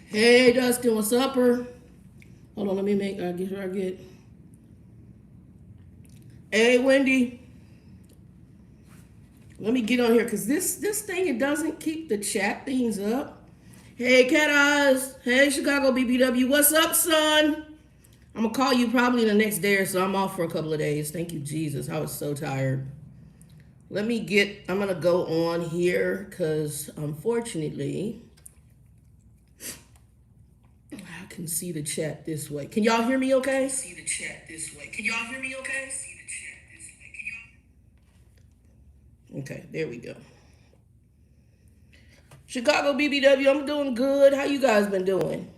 Hey, Dustin, what's up, her? Hold on, let me get. Hey, Wendy. Let me get on here, because this thing, it doesn't keep the chat things up. Hey, Cat Eyes. Hey, Chicago BBW. What's up, son? I'm going to call you probably the next day or so. I'm off for a couple of days. Thank you, Jesus. I was so tired. I'm going to go on here, because unfortunately, I can see the chat this way. Can y'all hear me okay? Okay, there we go. Chicago BBW, I'm doing good. How you guys been doing?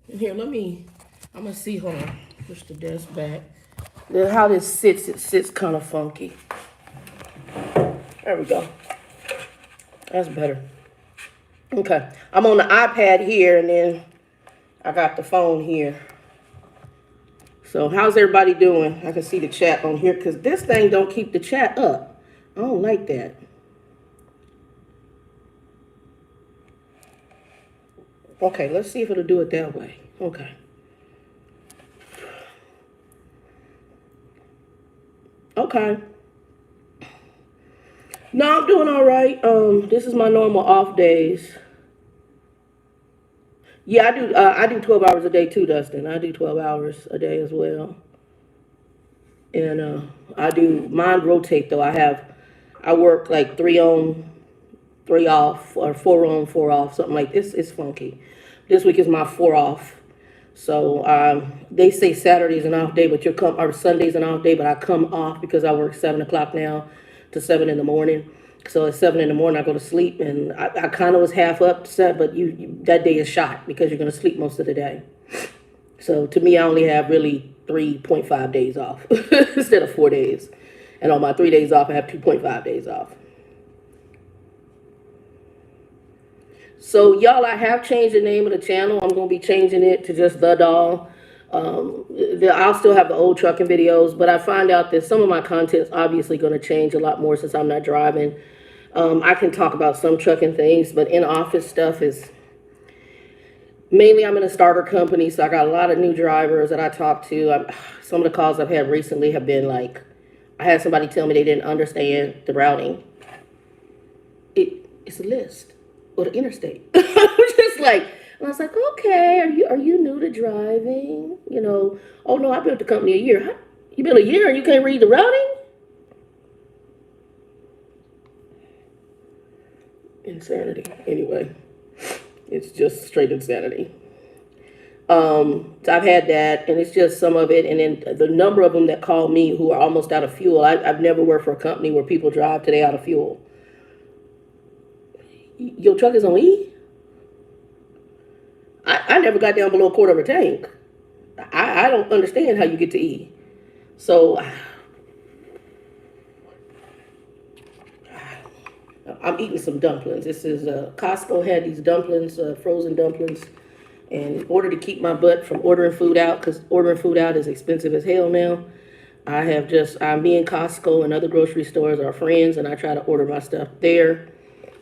Here, I'm going to see, hold on. Push the desk back. How this sits, it sits kind of funky. There we go. That's better. Okay, I'm on the iPad here, and then I got the phone here. So how's everybody doing? I can see the chat on here, because this thing don't keep the chat up. I don't like that. Okay, let's see if it'll do it that way. Okay. Okay. No, I'm doing all right. This is my normal off days. Yeah, I do 12 hours a day too, Dustin. I do 12 hours a day as well. And mine rotate though. I work like 3 on, 3 off, or 4 on, 4 off, something like this. It's funky. This week is my 4 off. So they say Saturday's an off day, or Sunday's an off day, but I come off because I work 7 o'clock now to 7 in the morning. So at 7 in the morning, I go to sleep, and I kind of was half upset, but that day is shot because you're going to sleep most of the day. So to me, I only have really 3.5 days off instead of 4 days. And on my 3 days off, I have 2.5 days off. So y'all, I have changed the name of the channel. I'm going to be changing it to just The Doll. I'll still have the old trucking videos, but I find out that some of my content's obviously going to change a lot more since I'm not driving. I can talk about some trucking things, but in-office stuff is mainly, I'm in a starter company, so I got a lot of new drivers that I talk to. Some of the calls I've had recently have been like, I had somebody tell me they didn't understand the routing. It's a list. Or the interstate. I'm just like, and I was like, okay, are you new to driving? Oh no, I've been with the company a year. Huh? You been a year and you can't read the routing? Insanity. Anyway, it's just straight insanity. So I've had that, and it's just some of it, and then the number of them that call me who are almost out of fuel. I've never worked for a company where people drive till they out of fuel. Your truck is on E? I never got down below a quarter of a tank. I don't understand how you get to E. So I'm eating some dumplings. This is Costco had these dumplings, frozen dumplings. And in order to keep my butt from ordering food out, because ordering food out is expensive as hell now, me and Costco and other grocery stores are friends, and I try to order my stuff there.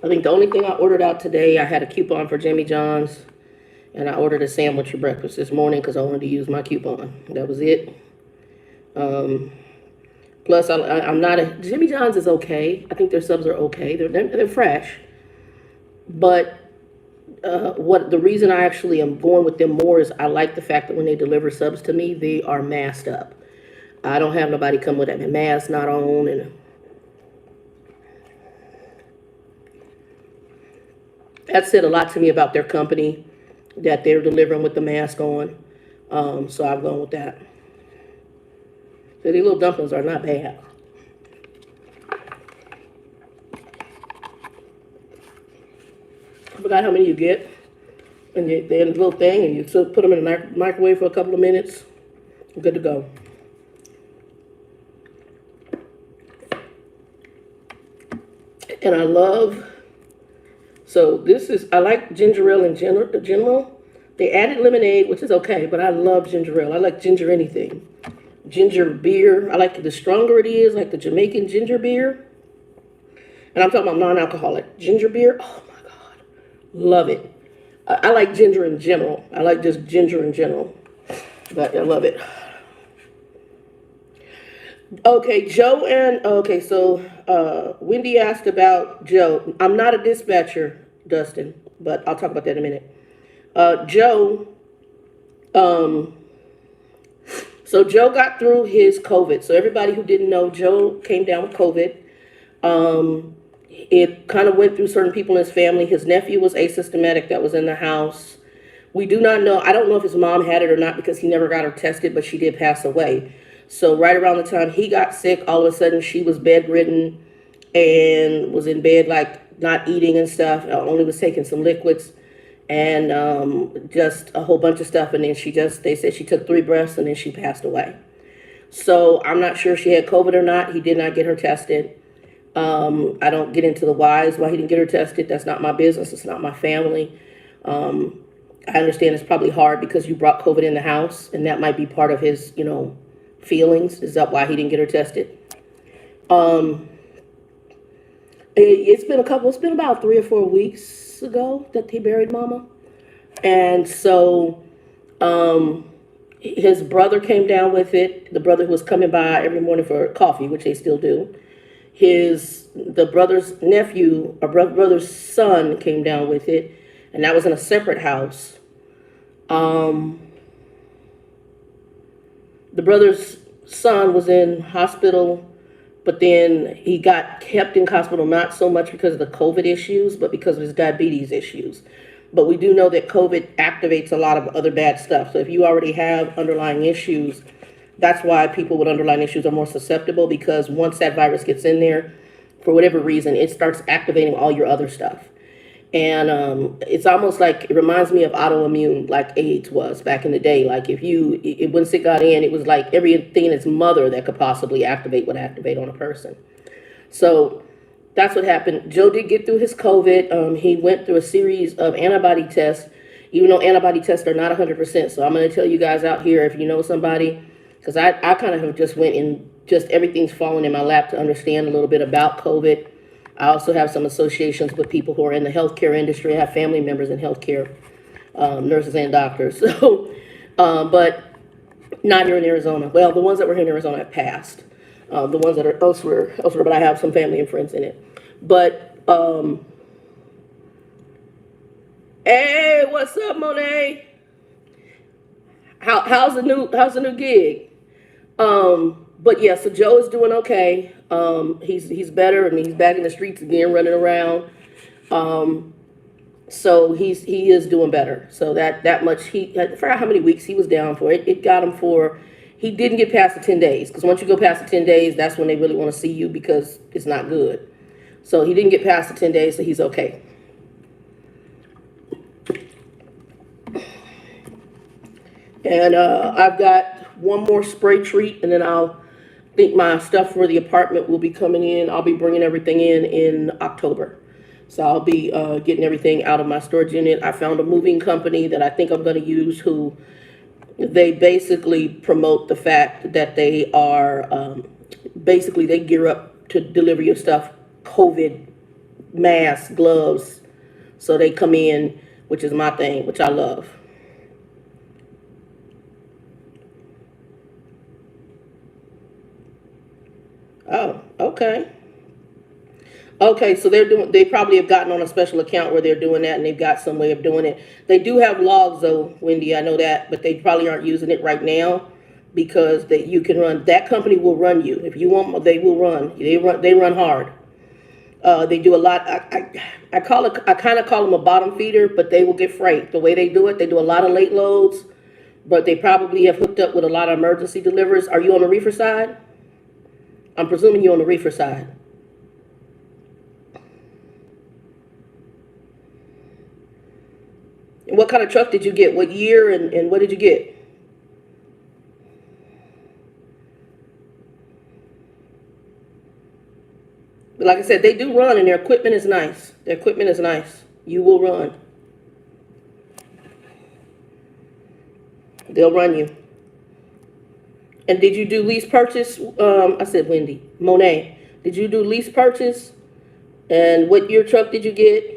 I think the only thing I ordered out today, I had a coupon for Jimmy John's, and I ordered a sandwich for breakfast this morning because I wanted to use my coupon. That was it. Plus, I'm not Jimmy John's is okay. I think their subs are okay. They're fresh. But the reason I actually am going with them more is I like the fact that when they deliver subs to me, they are masked up. I don't have nobody come with that mask not on, and that said a lot to me about their company, that they're delivering with the mask on. So I've gone with that. These little dumplings are not bad. I forgot how many you get. And they're in a little thing, and you put them in the microwave for a couple of minutes. Good to go. And I love, so this is, I like ginger ale in general. They added lemonade, which is okay, but I love ginger ale. I like ginger anything. Ginger beer, I like the stronger it is, like the Jamaican ginger beer. And I'm talking about non-alcoholic ginger beer. Oh my God, love it. I like ginger in general. I like just ginger in general, but I love it. Okay, so Wendy asked about Joe. I'm not a dispatcher, Dustin, but I'll talk about that in a minute. Joe, so Joe got through his COVID. So everybody who didn't know, Joe came down with COVID. It kind of went through certain people in his family. His nephew was asymptomatic that was in the house. We do not know. I don't know if his mom had it or not because he never got her tested, but she did pass away. So right around the time he got sick, all of a sudden she was bedridden and was in bed, like not eating and stuff. Only was taking some liquids and just a whole bunch of stuff. And then they said she took 3 breaths and then she passed away. So I'm not sure if she had COVID or not. He did not get her tested. I don't get into the whys why he didn't get her tested. That's not my business. It's not my family. I understand it's probably hard because you brought COVID in the house, and that might be part of his, feelings. Is that why he didn't get her tested? It's been about 3 or 4 weeks ago that he buried Mama. And so, his brother came down with it. The brother who was coming by every morning for coffee, which they still do. The brother's nephew, or brother's son came down with it, and that was in a separate house. The brother's son was in hospital, but then he got kept in hospital, not so much because of the COVID issues, but because of his diabetes issues. But we do know that COVID activates a lot of other bad stuff. So if you already have underlying issues, that's why people with underlying issues are more susceptible, because once that virus gets in there, for whatever reason, it starts activating all your other stuff. And it's almost like, it reminds me of autoimmune, like AIDS was back in the day. Like once it got in, it was like everything in its mother that could possibly activate would activate on a person. So that's what happened. Joe did get through his COVID. He went through a series of antibody tests, even though antibody tests are not 100%. So I'm going to tell you guys out here, if you know somebody, because I kind of have just went and just everything's fallen in my lap to understand a little bit about COVID. I also have some associations with people who are in the healthcare industry. I have family members in healthcare, nurses and doctors. So, but not here in Arizona. Well, the ones that were here in Arizona have passed. The ones that are elsewhere, but I have some family and friends in it. But, hey, what's up, Monet? How's the new gig? But yeah, so Joe is doing okay. He's better. I mean, he's back in the streets again, running around. So he is doing better. So that much, I forgot how many weeks he was down for. It got him for, he didn't get past the 10 days. Because once you go past the 10 days, that's when they really want to see you, because it's not good. So he didn't get past the 10 days, so he's okay. And I've got one more spray treat, and then I'll think my stuff for the apartment will be coming in. I'll be bringing everything in October. So I'll be getting everything out of my storage unit. I found a moving company that I think I'm going to use, who they basically promote the fact that they are, basically they gear up to deliver your stuff, COVID, masks, gloves. So they come in, which is my thing, which I love. Oh, okay. Okay, so they probably have gotten on a special account where they're doing that, and they've got some way of doing it. They do have logs though, Wendy, I know that, but they probably aren't using it right now, because you can run, that company will run you. If you want, they will run. They run hard. They do a lot. I kind of call them a bottom feeder, but they will get freight. The way they do it, they do a lot of late loads. but they probably have hooked up with a lot of emergency deliverers. Are you on the reefer side? I'm presuming you're on the reefer side. And what kind of truck did you get? What year and what did you get? But like I said, they do run and their equipment is nice. Their equipment is nice. You will run. They'll run you. And did you do lease purchase? I said Wendy. Monet. Did you do lease purchase? And what year truck did you get?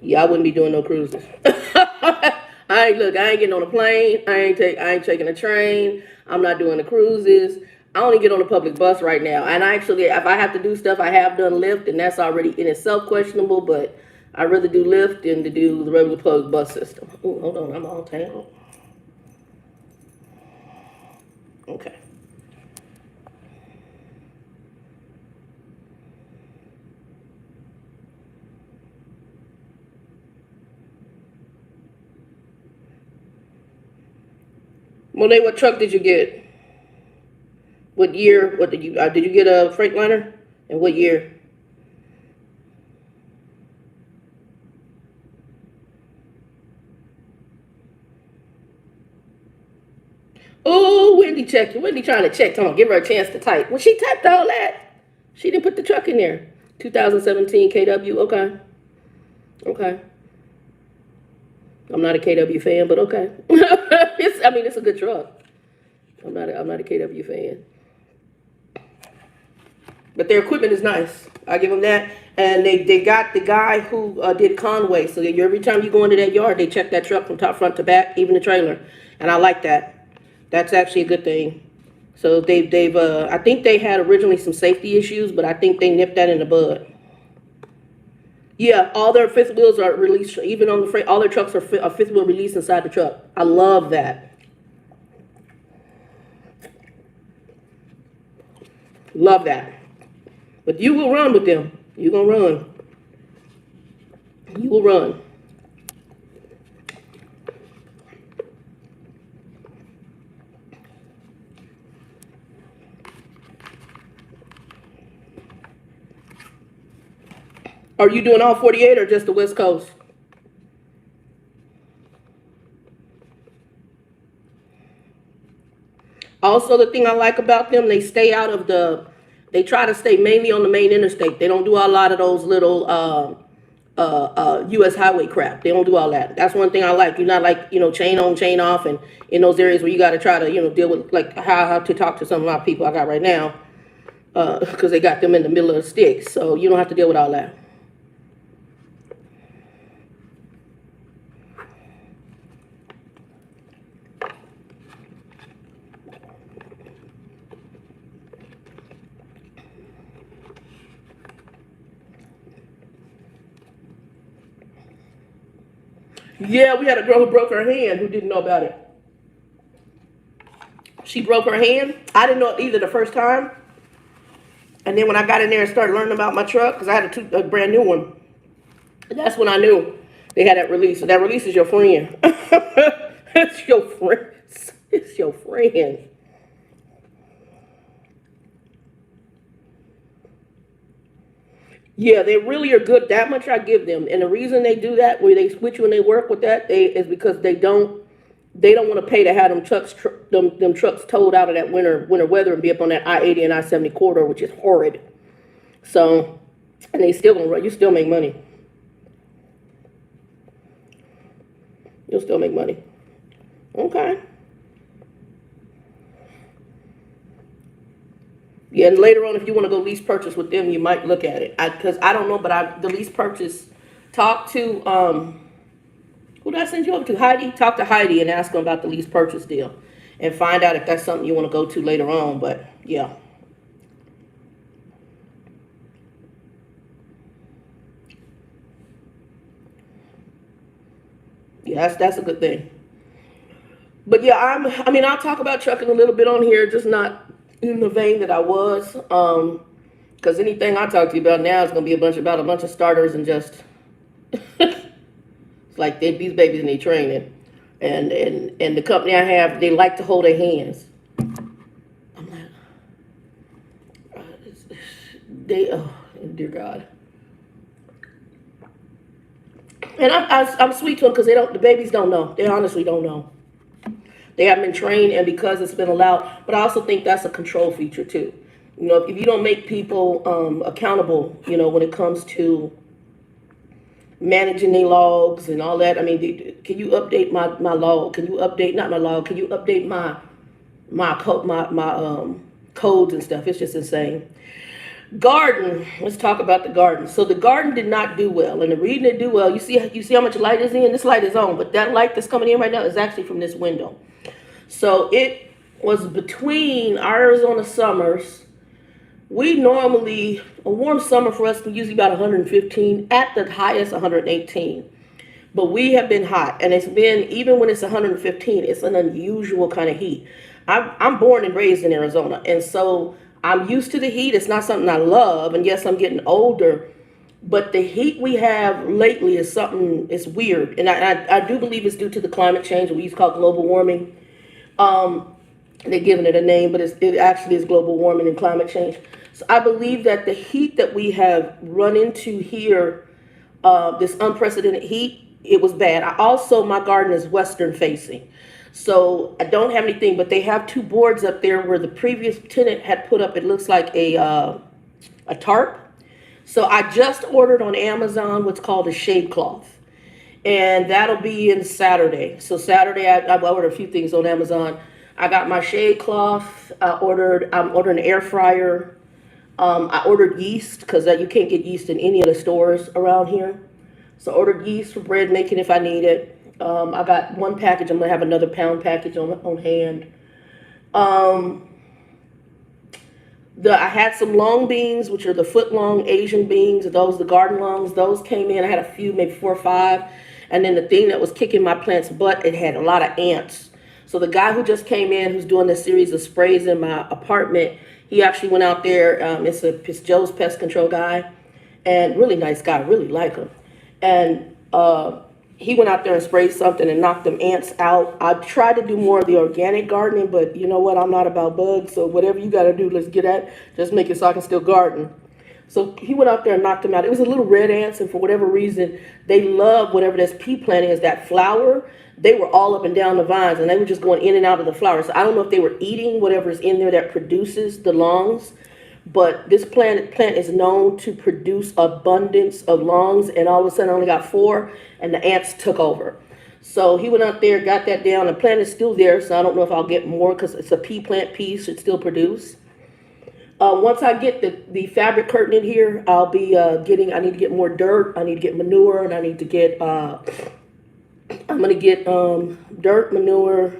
Yeah, I wouldn't be doing no cruises. I ain't getting on a plane. I ain't taking a train. I'm not doing the cruises. I only get on a public bus right now. And I actually, if I have to do stuff, I have done Lyft, and that's already in itself questionable. But I'd rather do Lyft than to do the regular public bus system. Oh, hold on, I'm all tangled. Okay. Monet, what truck did you get? What year? What did you get a Freightliner? And what year? Oh, Wendy checked. Wendy trying to check. Come on, give her a chance to type. When she typed all that, she didn't put the truck in there. 2017 KW. Okay. Okay. I'm not a KW fan, but okay. It's a good truck. I'm not a KW fan. But their equipment is nice. I give them that. And they got the guy who did Conway. So every time you go into that yard, they check that truck from top, front to back, even the trailer. And I like that. That's actually a good thing. So they've I think they had originally some safety issues, but I think they nipped that in the bud. Yeah, all their fifth wheels are released, even on the freight. All their trucks are a fifth wheel released inside the truck. I love that. Love that. But you will run with them. You're going to run. You will run. Are you doing all 48 or just the West Coast? Also, the thing I like about them, they try to stay mainly on the main interstate. They don't do a lot of those little U.S. highway crap. They don't do all that. That's one thing I like. You're not like, chain on, chain off, and in those areas where you got to try to, deal with like how to talk to some of my people I got right now, because they got them in the middle of the sticks. So you don't have to deal with all that. Yeah, we had a girl who broke her hand who didn't know about it. She broke her hand. I didn't know it either the first time. And then when I got in there and started learning about my truck, because I had a brand new one, that's when I knew they had that release. So that release is your friend. It's your friend. It's your friend. Yeah, they really are good. That much I give them. And the reason they do that, where they switch you and they work with that, is because they don't want to pay to have them trucks towed out of that winter weather and be up on that I-80 and I-70 corridor, which is horrid. So, and they still gonna run. You still make money. You'll still make money. Okay. Yeah, and later on, if you want to go lease purchase with them, you might look at it. Because I don't know, but the lease purchase. Talk to who did I send you over to? Heidi. Talk to Heidi and ask them about the lease purchase deal, and find out if that's something you want to go to later on. But yeah. Yeah, that's a good thing. But yeah, I'll talk about trucking a little bit on here, just not in the vein that I was. Because anything I talk to you about now is going to be about a bunch of starters and just it's like these babies need training, and the company I have, they like to hold their hands. I'm like, oh dear God. And I'm sweet to them because the babies don't know. They honestly don't know. They haven't been trained, and because it's been allowed. But I also think that's a control feature too. If you don't make people accountable, when it comes to managing their logs and all that. I mean, can you update my log? Can you update not my log? Can you update my codes and stuff? It's just insane. Garden. Let's talk about the garden. So the garden did not do well, and the reason it do well, you see how much light is in. This light is on, but that light that's coming in right now is actually from this window. So it was between our Arizona summers. We normally, a warm summer for us can usually about 115, at the highest 118. But we have been hot, and it's been, even when it's 115, it's an unusual kind of heat. I'm born and raised in Arizona, and so I'm used to the heat. It's not something I love, and yes, I'm getting older, but the heat we have lately is something, it's weird. And I do believe it's due to the climate change, what we used to call global warming. They're giving it a name, but it actually is global warming and climate change. So I believe that the heat that we have run into here, this unprecedented heat, it was bad. My garden is western facing. So I don't have anything, but they have two boards up there where the previous tenant had put up, it looks like a tarp. So I just ordered on Amazon what's called a shade cloth. And that'll be in Saturday. So Saturday, I ordered a few things on Amazon. I got my shade cloth. I'm ordering an air fryer. I ordered yeast because you can't get yeast in any of the stores around here. So I ordered yeast for bread making if I need it. I got one package. I'm going to have another pound package on hand. I had some long beans, which are the foot long Asian beans. The garden longs, those came in. I had a few, maybe 4 or 5. And then the thing that was kicking my plant's butt, it had a lot of ants. So the guy who just came in, who's doing this series of sprays in my apartment, he actually went out there. It's Joe's pest control guy, and really nice guy, really like him. And he went out there and sprayed something and knocked them ants out. I tried to do more of the organic gardening, but you know what? I'm not about bugs, so whatever you got to do, let's get at. Just make it so I can still garden. So he went out there and knocked them out. It was a little red ants, and for whatever reason, they love whatever this pea planting is, that flower. They were all up and down the vines, and they were just going in and out of the flowers. So I don't know if they were eating whatever's in there that produces the longs, but this plant is known to produce abundance of longs, and all of a sudden I only got 4, and the ants took over. So he went out there, got that down. The plant is still there, so I don't know if I'll get more because it's a pea plant. Pea should still produce. Once I get the fabric curtain in here, I'll be I need to get more dirt. I need to get manure, and I need to get, I'm going to get dirt, manure,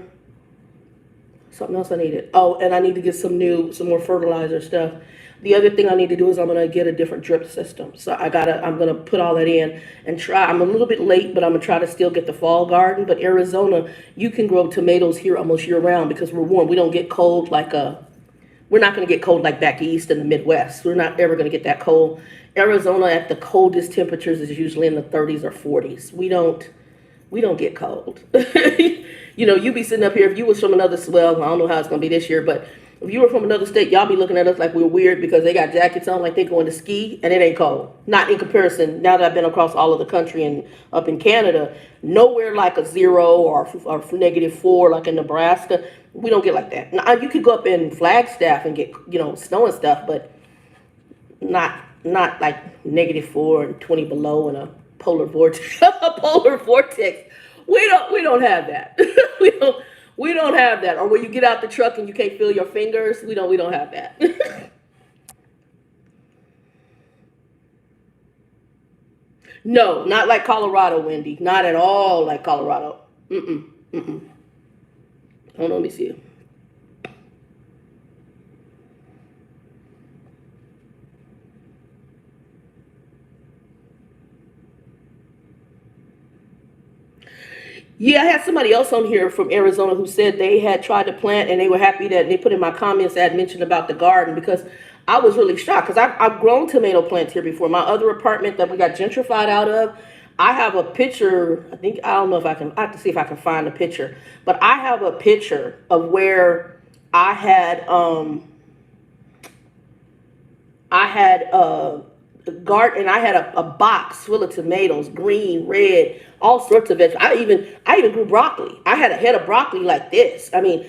something else I needed. Oh, and I need to get some more fertilizer stuff. The other thing I need to do is I'm going to get a different drip system. So I'm going to put all that in and try. I'm a little bit late, but I'm going to try to still get the fall garden. But Arizona, you can grow tomatoes here almost year round because we're warm. We don't get cold we're not going to get cold like back east in the Midwest. We're not ever going to get that cold. Arizona at the coldest temperatures is usually in the 30s or 40s. We don't get cold. You be sitting up here, if you was from another, well, I don't know how it's going to be this year, but if you were from another state, y'all be looking at us like we're weird because they got jackets on like they going to ski, and it ain't cold. Not in comparison, now that I've been across all of the country and up in Canada, nowhere like a 0 or -4 like in Nebraska. We don't get like that. Now, you could go up in Flagstaff and get, snow and stuff, but not like -4 and 20 below in a polar vortex. We don't have that. we don't have that. Or when you get out the truck and you can't feel your fingers, we don't have that. No, not like Colorado, Wendy. Not at all like Colorado. Mm-mm. Hold on, let me see. Yeah, I had somebody else on here from Arizona who said they had tried to plant and they were happy that they put in my comments I had mentioned about the garden because I was really shocked because I've grown tomato plants here before. My other apartment that we got gentrified out of, I have a picture. I don't know if I can, I have to see if I can find a picture, but I have a picture of where I had, a garden, and I had a box full of tomatoes, green, red, all sorts of vegetables. I even grew broccoli. I had a head of broccoli like this. I mean,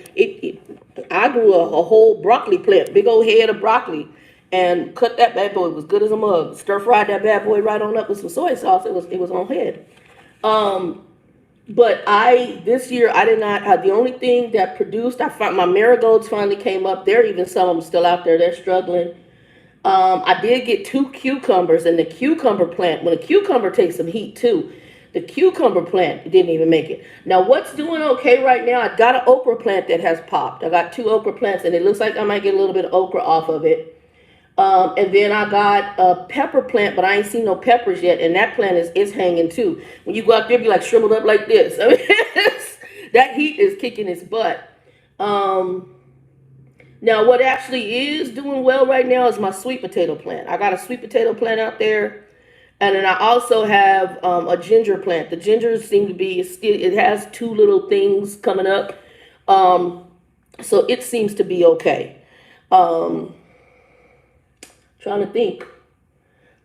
I grew a whole broccoli plant, big old head of broccoli, and cut that bad boy. It was good as a mug. Stir fried that bad boy right on up with some soy sauce. It was on head. But this year I did not have, the only thing that produced, I found my marigolds finally came up. There, even some of them still out there. They're struggling. I did get 2 cucumbers, and the cucumber plant, when a cucumber takes some heat too, the cucumber plant didn't even make it. Now, what's doing okay right now, I got an okra plant that has popped. I got 2 okra plants, and it looks like I might get a little bit of okra off of it. And then I got a pepper plant, but I ain't seen no peppers yet, and that plant is hanging too. When you go out there, be like shriveled up like this. I mean, that heat is kicking its butt. Now, what actually is doing well right now is my sweet potato plant. I got a sweet potato plant out there. And then I also have a ginger plant. The gingers seem to be, it has 2 little things coming up. So it seems to be okay. Trying to think.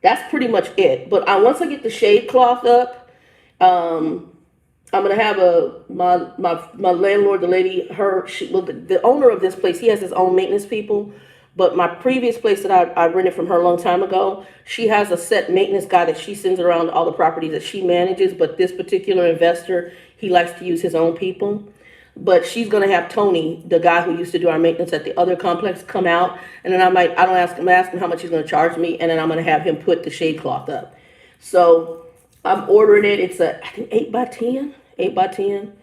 That's pretty much it. But once I get the shade cloth up, I'm gonna have my landlord, the lady, the owner of this place. He has his own maintenance people, but my previous place that I rented from her a long time ago, she has a set maintenance guy that she sends around all the properties that she manages. But this particular investor, he likes to use his own people. But she's gonna have Tony, the guy who used to do our maintenance at the other complex, come out, and then I'm ask him how much he's gonna charge me, and then I'm gonna have him put the shade cloth up. So I'm ordering it. It's I think 8x10,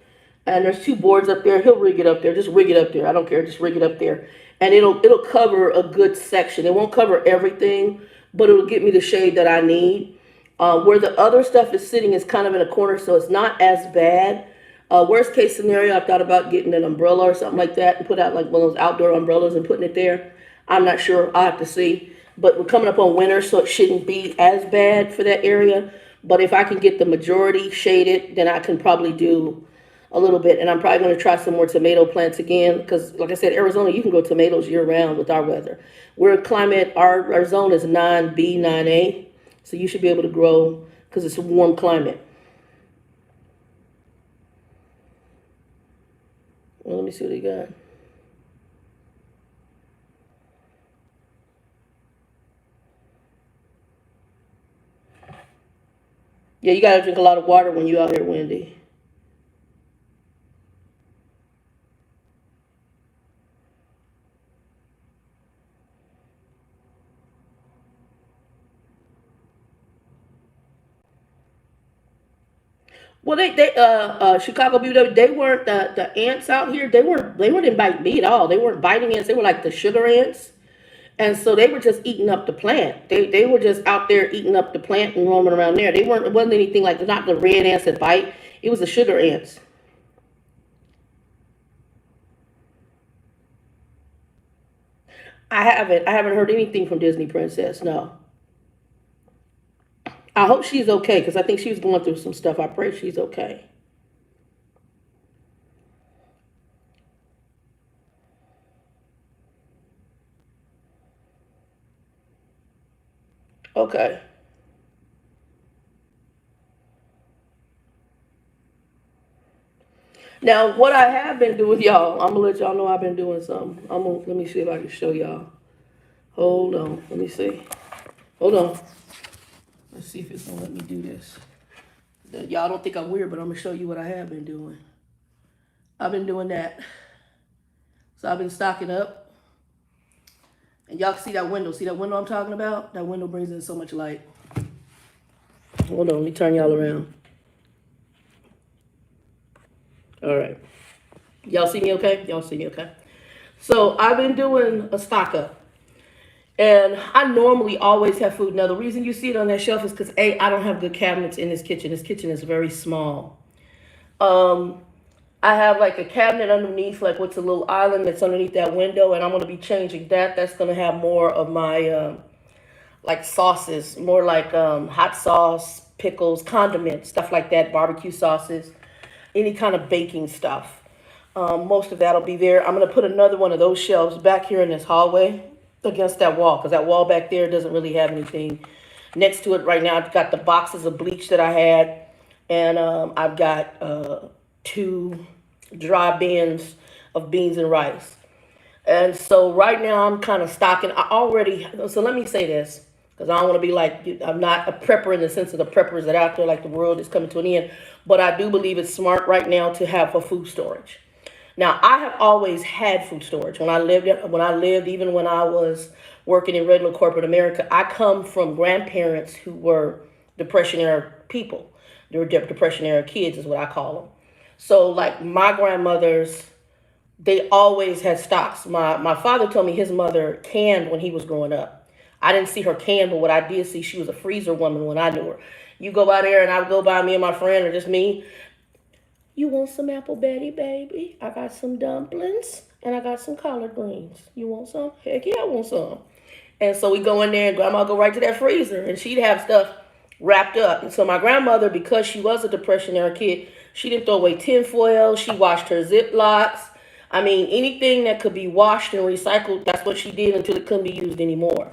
and there's 2 boards up there. He'll rig it up there. Just rig it up there. I don't care. Just rig it up there, and it'll cover a good section. It won't cover everything, but it'll get me the shade that I need. Where the other stuff is sitting is kind of in a corner, so it's not as bad. Worst case scenario, I thought about getting an umbrella or something like that and put out like one of those outdoor umbrellas and putting it there. I'm not sure. I'll have to see. But we're coming up on winter, so it shouldn't be as bad for that area. But if I can get the majority shaded, then I can probably do a little bit. And I'm probably going to try some more tomato plants again. Because like I said, Arizona, you can grow tomatoes year round with our weather. We're a climate, our zone is 9B, 9A. So you should be able to grow because it's a warm climate. Well, let me see what he got. Yeah, you got to drink a lot of water when you're out here, Wendy. Well, Chicago BW, they weren't the ants out here. They weren't biting me at all. They weren't biting ants. They were like the sugar ants. And so they were just eating up the plant. They were just out there eating up the plant and roaming around there. It wasn't anything like, not the red ants that bite. It was the sugar ants. I haven't heard anything from Disney Princess, no. I hope she's okay because I think she was going through some stuff. I pray she's okay. Okay. Now, what I have been doing, y'all, I'm gonna let y'all know I've been doing something. Let me see if I can show y'all. Hold on, let me see. Hold on. Let's see if it's gonna let me do this. Y'all don't think I'm weird, but I'm gonna show you what I have been doing. I've been doing that. So I've been stocking up. And y'all can see that window. See that window I'm talking about? That window brings in so much light. Hold on, let me turn y'all around. All right. Y'all see me okay? Y'all see me okay? So I've been doing a stock up. And I normally always have food. Now, the reason you see it on that shelf is because, A, I don't have good cabinets in this kitchen. This kitchen is very small. I have like a cabinet underneath, like what's a little island that's underneath that window, and I'm going to be changing that. That's going to have more of my like sauces, more like hot sauce, pickles, condiments, stuff like that, barbecue sauces, any kind of baking stuff. Most of that'll be there. I'm going to put another one of those shelves back here in this hallway against that wall, because that wall back there doesn't really have anything next to it right now. I've got the boxes of bleach that I had, and I've got 2 dry bins of beans and rice. And so right now I'm kind of stocking. So let me say this, because I don't want to be like, I'm not a prepper in the sense of the preppers that are out there, like the world is coming to an end. But I do believe it's smart right now to have a food storage. Now, I have always had food storage. When I lived, even when I was working in regular corporate America, I come from grandparents who were Depression era people. They were Depression era kids is what I call them. So like my grandmothers, they always had stocks. My father told me his mother canned when he was growing up. I didn't see her can, but what I did see, she was a freezer woman when I knew her. You go by there, and I would go by, me and my friend, or just me. You want some apple betty, baby? I got some dumplings, and I got some collard greens. You want some? Heck yeah, I want some. And so we go in there, and Grandma go right to that freezer, and she'd have stuff wrapped up. And so my grandmother, because she was a Depression era kid, she didn't throw away tinfoil. She washed her Ziplocs. I mean, anything that could be washed and recycled, that's what she did until it couldn't be used anymore.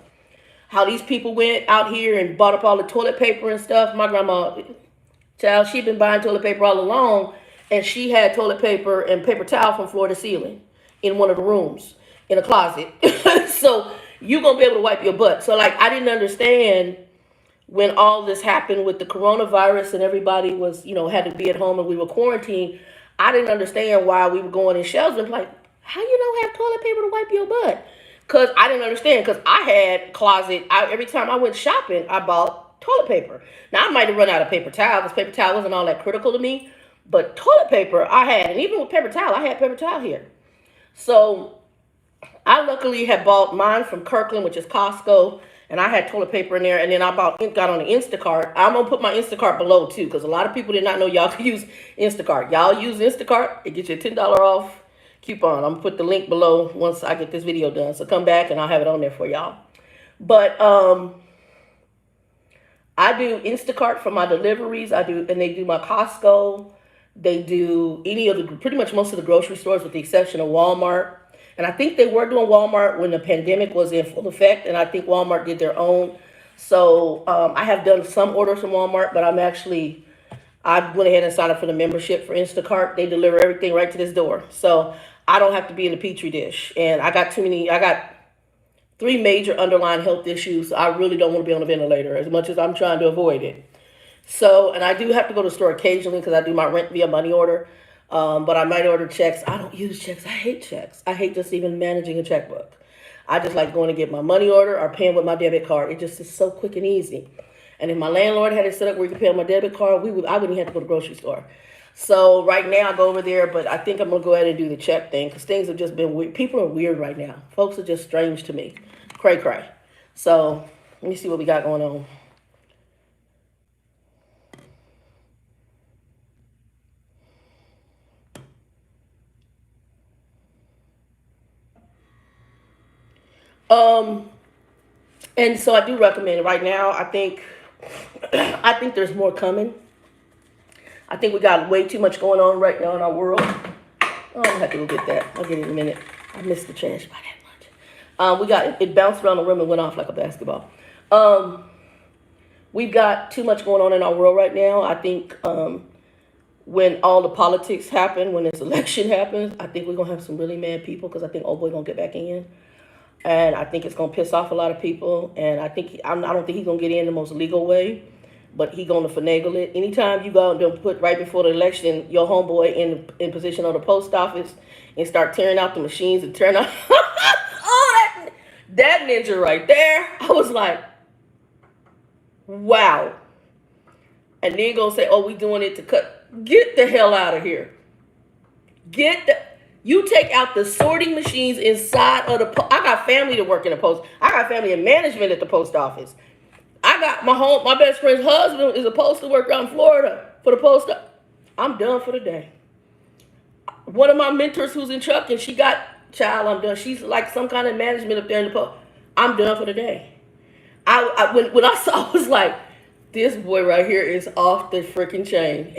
How these people went out here and bought up all the toilet paper and stuff. My grandma, child, she'd been buying toilet paper all along, and she had toilet paper and paper towel from floor to ceiling in one of the rooms in a closet. So you're going to be able to wipe your butt. So, like, I didn't understand when all this happened with the coronavirus and everybody was, had to be at home and we were quarantined. I didn't understand why we were going in shelves and like, how you don't have toilet paper to wipe your butt? Because I didn't understand, because I had closet. Every time I went shopping, I bought toilet paper. Now, I might have run out of paper towel, because paper towel wasn't all that critical to me. But toilet paper, I had. And even with paper towel, I had paper towel here. So I luckily had bought mine from Kirkland, which is Costco. And I had toilet paper in there. And then I got on the Instacart. I'm going to put my Instacart below, too, because a lot of people did not know y'all could use Instacart. Y'all use Instacart. It gets you a $10 off coupon. I'm going to put the link below once I get this video done. So come back and I'll have it on there for y'all. But I do Instacart for my deliveries. And they do my Costco. They do pretty much most of the grocery stores with the exception of Walmart. And I think they were doing Walmart when the pandemic was in full effect. And I think Walmart did their own. So I have done some orders from Walmart, but I went ahead and signed up for the membership for Instacart. They deliver everything right to this door. So I don't have to be in a Petri dish. And I got 3 major underlying health issues. So I really don't want to be on a ventilator as much as I'm trying to avoid it. So, and I do have to go to the store occasionally because I do my rent via money order. But I might order checks. I don't use checks. I hate checks. I hate just even managing a checkbook. I just like going to get my money order or paying with my debit card. It just is so quick and easy. And if my landlord had it set up where you could pay on my debit card, I wouldn't even have to go to the grocery store. So right now I go over there, but I think I'm going to go ahead and do the check thing because things have just been weird. People are weird right now. Folks are just strange to me. Cray cray. So let me see what we got going on. And so I do recommend it right now. I think there's more coming. I think we got way too much going on right now in our world. Oh, I'm gonna have to go get that. I'll get it in a minute. I missed the trash by that much. It bounced around the room and went off like a basketball. We've got too much going on in our world right now. I think when all the politics happen, when this election happens, I think we're gonna have some really mad people because I think old boy gonna get back in. And I think it's going to piss off a lot of people. And I don't think he's going to get in the most legal way, but he's going to finagle it. Anytime you go and put right before the election your homeboy in position of the post office and start tearing out the machines and tearing out, oh, that ninja right there. I was like, wow. And then going to say, oh, we doing it to cut. Get the hell out of here. You take out the sorting machines inside of I got family to work in the post. I got family in management at the post office. I got my best friend's husband is supposed to work around Florida for the post. I'm done for the day. One of my mentors who's in trucking, she got, child, I'm done. She's like some kind of management up there in the post. I'm done for the day. When I saw, I was like, this boy right here is off the freaking chain.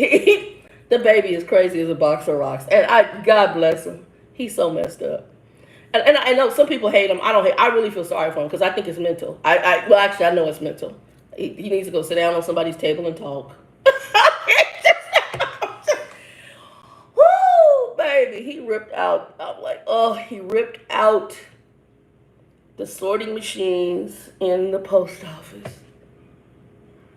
The baby is crazy as a box of rocks. And God bless him. He's so messed up. And I know some people hate him. I don't hate. I really feel sorry for him because I think it's mental. Well, actually, I know it's mental. He needs to go sit down on somebody's table and talk. Woo, baby, he ripped out. I'm like, oh, he ripped out the sorting machines in the post office.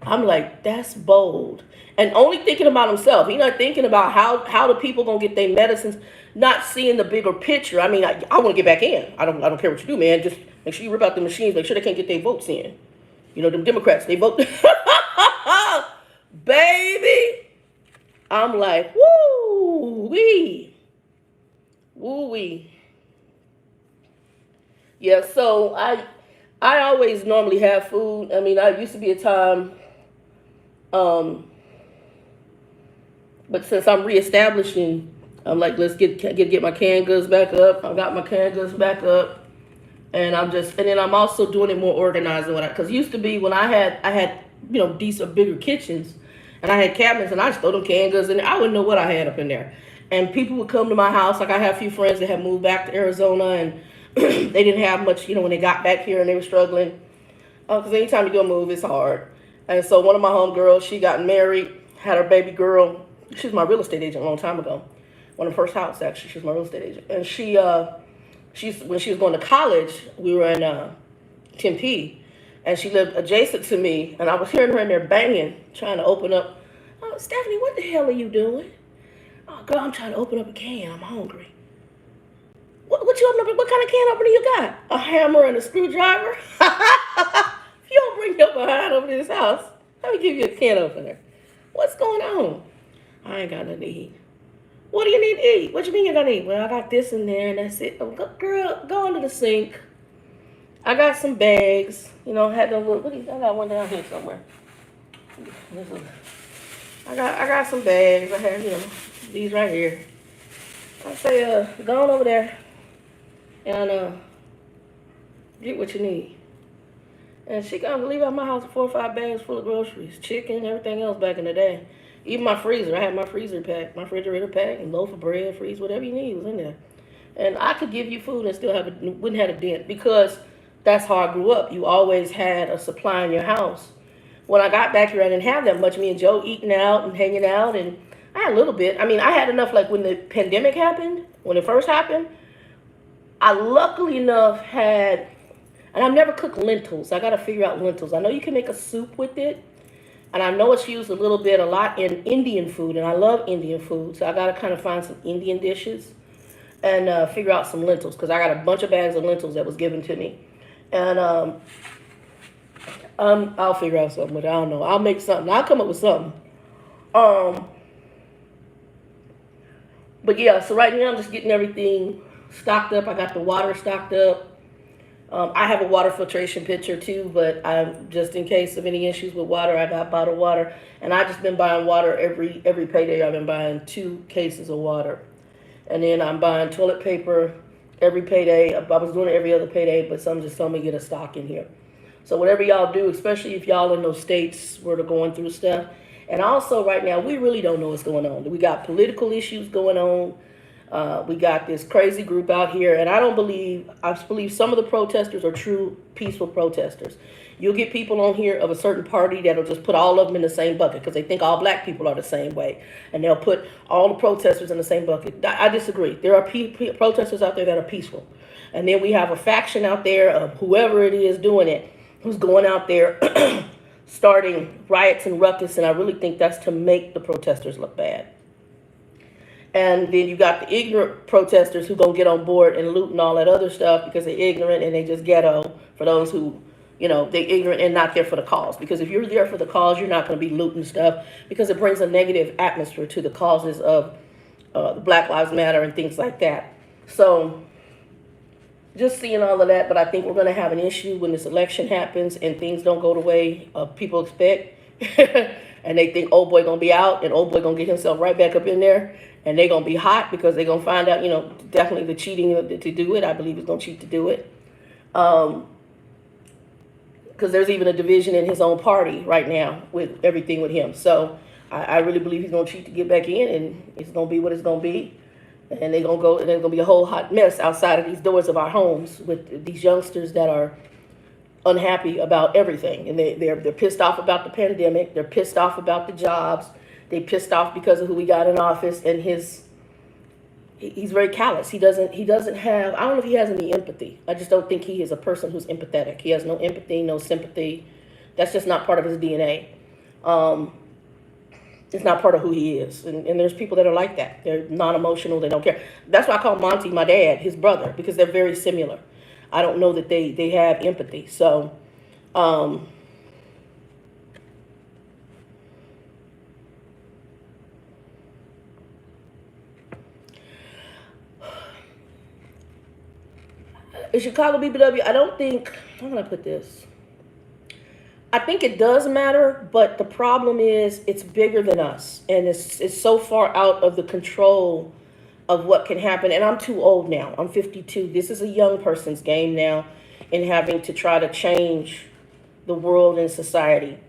I'm like, that's bold. And only thinking about himself. He's not thinking about how the people gonna get their medicines, not seeing the bigger picture. I mean, I want to get back in. I don't care what you do, man. Just make sure you rip out the machines. Make sure they can't get their votes in. You know, them Democrats, they vote. Baby. I'm like, woo-wee. Woo-wee. Yeah, so I always normally have food. I mean, I used to be a time, but since I'm reestablishing, I'm like, let's get my canned goods back up. I got my canned goods back up, and and then I'm also doing it more organized than because used to be when I had decent bigger kitchens, and I had cabinets, and I just throw them canned goods in there. I wouldn't know what I had up in there, and people would come to my house. Like I have a few friends that had moved back to Arizona, and they didn't have much, when they got back here and they were struggling. Because anytime you go move, it's hard. And so one of my homegirls, she got married, had her baby girl. She was my real estate agent a long time ago. One of the first houses, actually. She was my real estate agent. And when she was going to college, we were in Tempe. And she lived adjacent to me. And I was hearing her in there banging, trying to open up. Oh, Stephanie, what the hell are you doing? Oh, girl, I'm trying to open up a can. I'm hungry. What you open up? What kind of can opener you got? A hammer and a screwdriver? If you don't bring your behind over to this house, let me give you a can opener. What's going on? I ain't got nothing to eat. What do you need to eat? What you mean you got to eat? Well, I got this in there and that's it. Oh, girl, go under the sink. I got some bags. Had the little. I got one down here somewhere. I got some bags. I have these right here. I say, go on over there. And get what you need. And she got to leave out my house with 4 or 5 bags full of groceries, chicken, everything else back in the day. Even my freezer. I had my freezer pack, my refrigerator pack, and loaf of bread, freeze, whatever you need was in there. And I could give you food and still wouldn't have a dent because that's how I grew up. You always had a supply in your house. When I got back here, I didn't have that much. Me and Joe eating out and hanging out, and I had a little bit. I mean, I had enough like when the pandemic happened, when it first happened. I luckily enough had, and I've never cooked lentils. I got to figure out lentils. I know you can make a soup with it, and I know it's used a lot in Indian food, and I love Indian food, so I got to kind of find some Indian dishes and figure out some lentils because I got a bunch of bags of lentils that was given to me, and I'll figure out something with it. I don't know. I'll make something. I'll come up with something. But yeah, so right now I'm just getting everything stocked up. I got the water stocked up. I have a water filtration pitcher too, but I'm just in case of any issues with water, I got bottled water. And I just been buying water every payday. I've been buying 2 cases of water. And then I'm buying toilet paper every payday. I was doing it every other payday, but some just told me get a stock in here. So whatever y'all do, especially if y'all in those states where they're going through stuff. And also right now, we really don't know what's going on. We got political issues going on. We got this crazy group out here, and I believe some of the protesters are true peaceful protesters. You'll get people on here of a certain party that'll just put all of them in the same bucket because they think all black people are the same way, and they'll put all the protesters in the same bucket. I disagree. There are protesters out there that are peaceful, and then we have a faction out there of whoever it is doing it, who's going out there starting riots and ruckus, and I really think that's to make the protesters look bad. And then you got the ignorant protesters who gonna get on board and loot and all that other stuff because they're ignorant and they just ghetto for those who, they're ignorant and not there for the cause. Because if you're there for the cause, you're not gonna be looting stuff because it brings a negative atmosphere to the causes of the Black Lives Matter and things like that. So just seeing all of that, but I think we're gonna have an issue when this election happens and things don't go the way people expect. and they think old boy gonna be out, and old boy gonna get himself right back up in there, and they gonna be hot because they gonna find out, definitely the cheating to do it. I believe he's gonna cheat to do it. Because there's even a division in his own party right now with everything with him. So I really believe he's gonna cheat to get back in, and it's gonna be what it's gonna be. And they're gonna go, and there's gonna be a whole hot mess outside of these doors of our homes with these youngsters that are unhappy about everything, and they're pissed off about the pandemic. They're pissed off about the jobs. They pissed off because of who we got in office, and he's very callous. He doesn't have, I don't know if he has any empathy. I just don't think he is a person who's empathetic. He has no empathy, no sympathy. That's just not part of his DNA. It's not part of who he is. And there's people that are like that. They're non-emotional. They don't care. That's why I call Monty my dad, his brother, because they're very similar. I don't know that they have empathy. So, in Chicago BBW, I don't think, how can I put this? I think it does matter, but the problem is it's bigger than us, and it's so far out of the control of what can happen. And I'm too old now. I'm 52. This is a young person's game now, in having to try to change the world and society.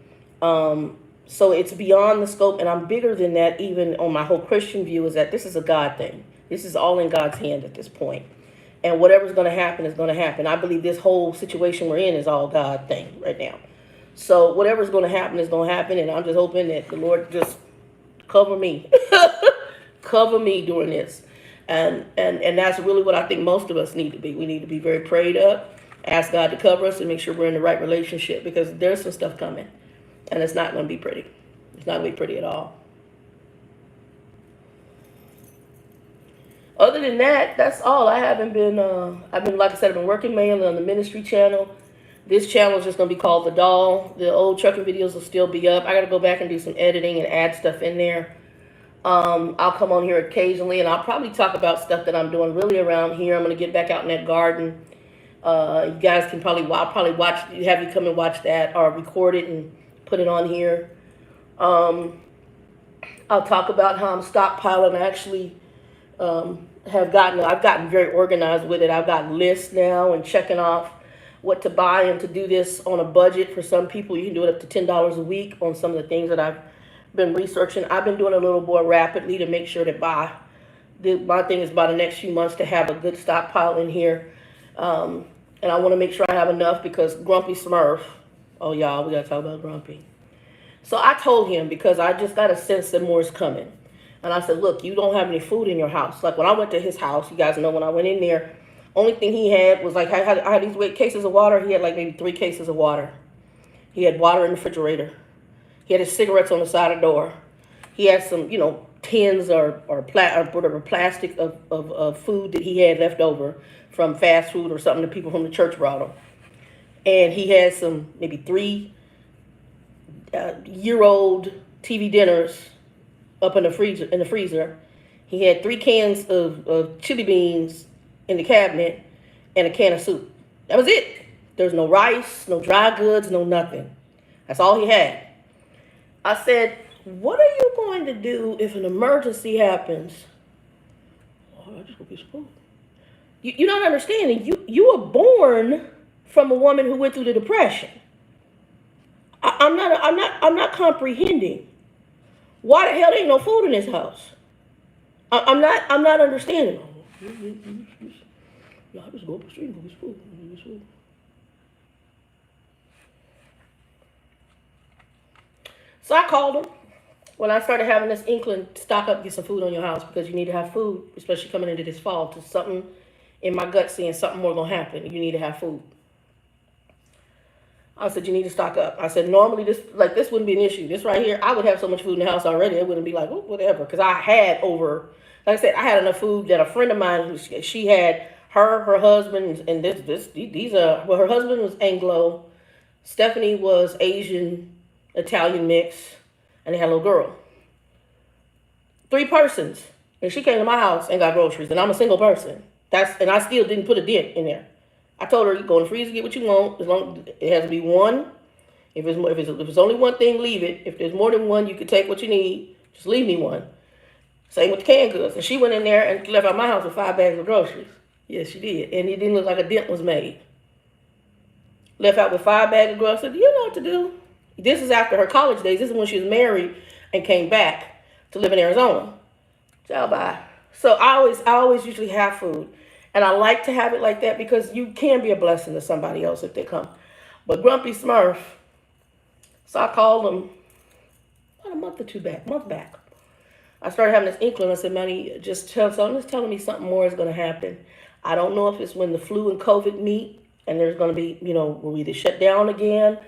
So it's beyond the scope, and I'm bigger than that. Even on my whole Christian view, is that this is a God thing. This is all in God's hand at this point. And whatever's going to happen is going to happen. I believe this whole situation we're in is all God thing right now. So whatever's going to happen is going to happen, and I'm just hoping that the Lord just cover me, cover me during this, and that's really what I think most of us need to be. We need to be very prayed up, ask God to cover us, and make sure we're in the right relationship, because there's some stuff coming, and it's not going to be pretty. It's not going to be pretty at all. Other than that, that's all. I've been, like I said, I've been working mainly on the ministry channel. This channel is just going to be called The Doll. The old trucking videos will still be up. I got to go back and do some editing and add stuff in there. I'll come on here occasionally, and I'll probably talk about stuff that I'm doing really around here. I'm going to get back out in that garden. You guys can I'll probably have you come and watch that, or record it and put it on here. I'll talk about how I'm stockpiling. I've gotten very organized with it. I've got lists now and checking off what to buy, and to do this on a budget. For some people, you can do it up to $10 a week on some of the things that I've been researching. I've been doing a little more rapidly to make sure that my thing is by the next few months to have a good stockpile in here. And I want to make sure I have enough, because Grumpy Smurf, oh y'all, we got to talk about Grumpy. So I told him, because I just got a sense that more is coming. And I said, look, you don't have any food in your house. Like when I went to his house, you guys know when I went in there, only thing he had was like, I had these cases of water. He had like maybe 3 cases of water. He had water in the refrigerator. He had his cigarettes on the side of the door. He had some, tins or whatever plastic of food that he had left over from fast food or something that people from the church brought him. And he had some maybe 3-year-old TV dinners up in the freezer. He had 3 cans of chili beans in the cabinet, and a can of soup. That was it. There's no rice, no dry goods, no nothing. That's all he had. I said, what are you going to do if an emergency happens? Oh, I just hope it's food. You're not understanding. You were born from a woman who went through the Depression. I'm not comprehending. Why the hell there ain't no food in this house? I'm not understanding. I just go up the street and go get food. So I called him when I started having this inkling, stock up, get some food on your house, because you need to have food, especially coming into this fall. To something in my gut saying something more gonna happen. You need to have food. I said, you need to stock up. I said, normally this wouldn't be an issue. This right here, I would have so much food in the house already. It wouldn't be like, oh, whatever. Because I had like I said, I had enough food that a friend of mine, she had her husband, and her husband was Anglo. Stephanie was Asian, Italian mix, and they had a little girl. 3 persons. And she came to my house and got groceries, and I'm a single person. And I still didn't put a dent in there. I told her, you go in the freezer, get what you want. As long it has to be 1 If it's only one thing, leave it. If there's more than one, you can take what you need. Just leave me one. Same with the canned goods. And she went in there and left out my house with 5 bags of groceries. Yes, she did. And it didn't look like a dent was made. Left out with 5 bags of groceries. You know what to do. This is after her college days. This is when she was married and came back to live in Arizona. Ciao, bye. So I always usually have food. And I like to have it like that because you can be a blessing to somebody else if they come. But Grumpy Smurf, so I called him about a month back. I started having this inkling. I said, Manny, just telling me something more is going to happen. I don't know if it's when the flu and COVID meet and there's going to be, we'll either shut down again.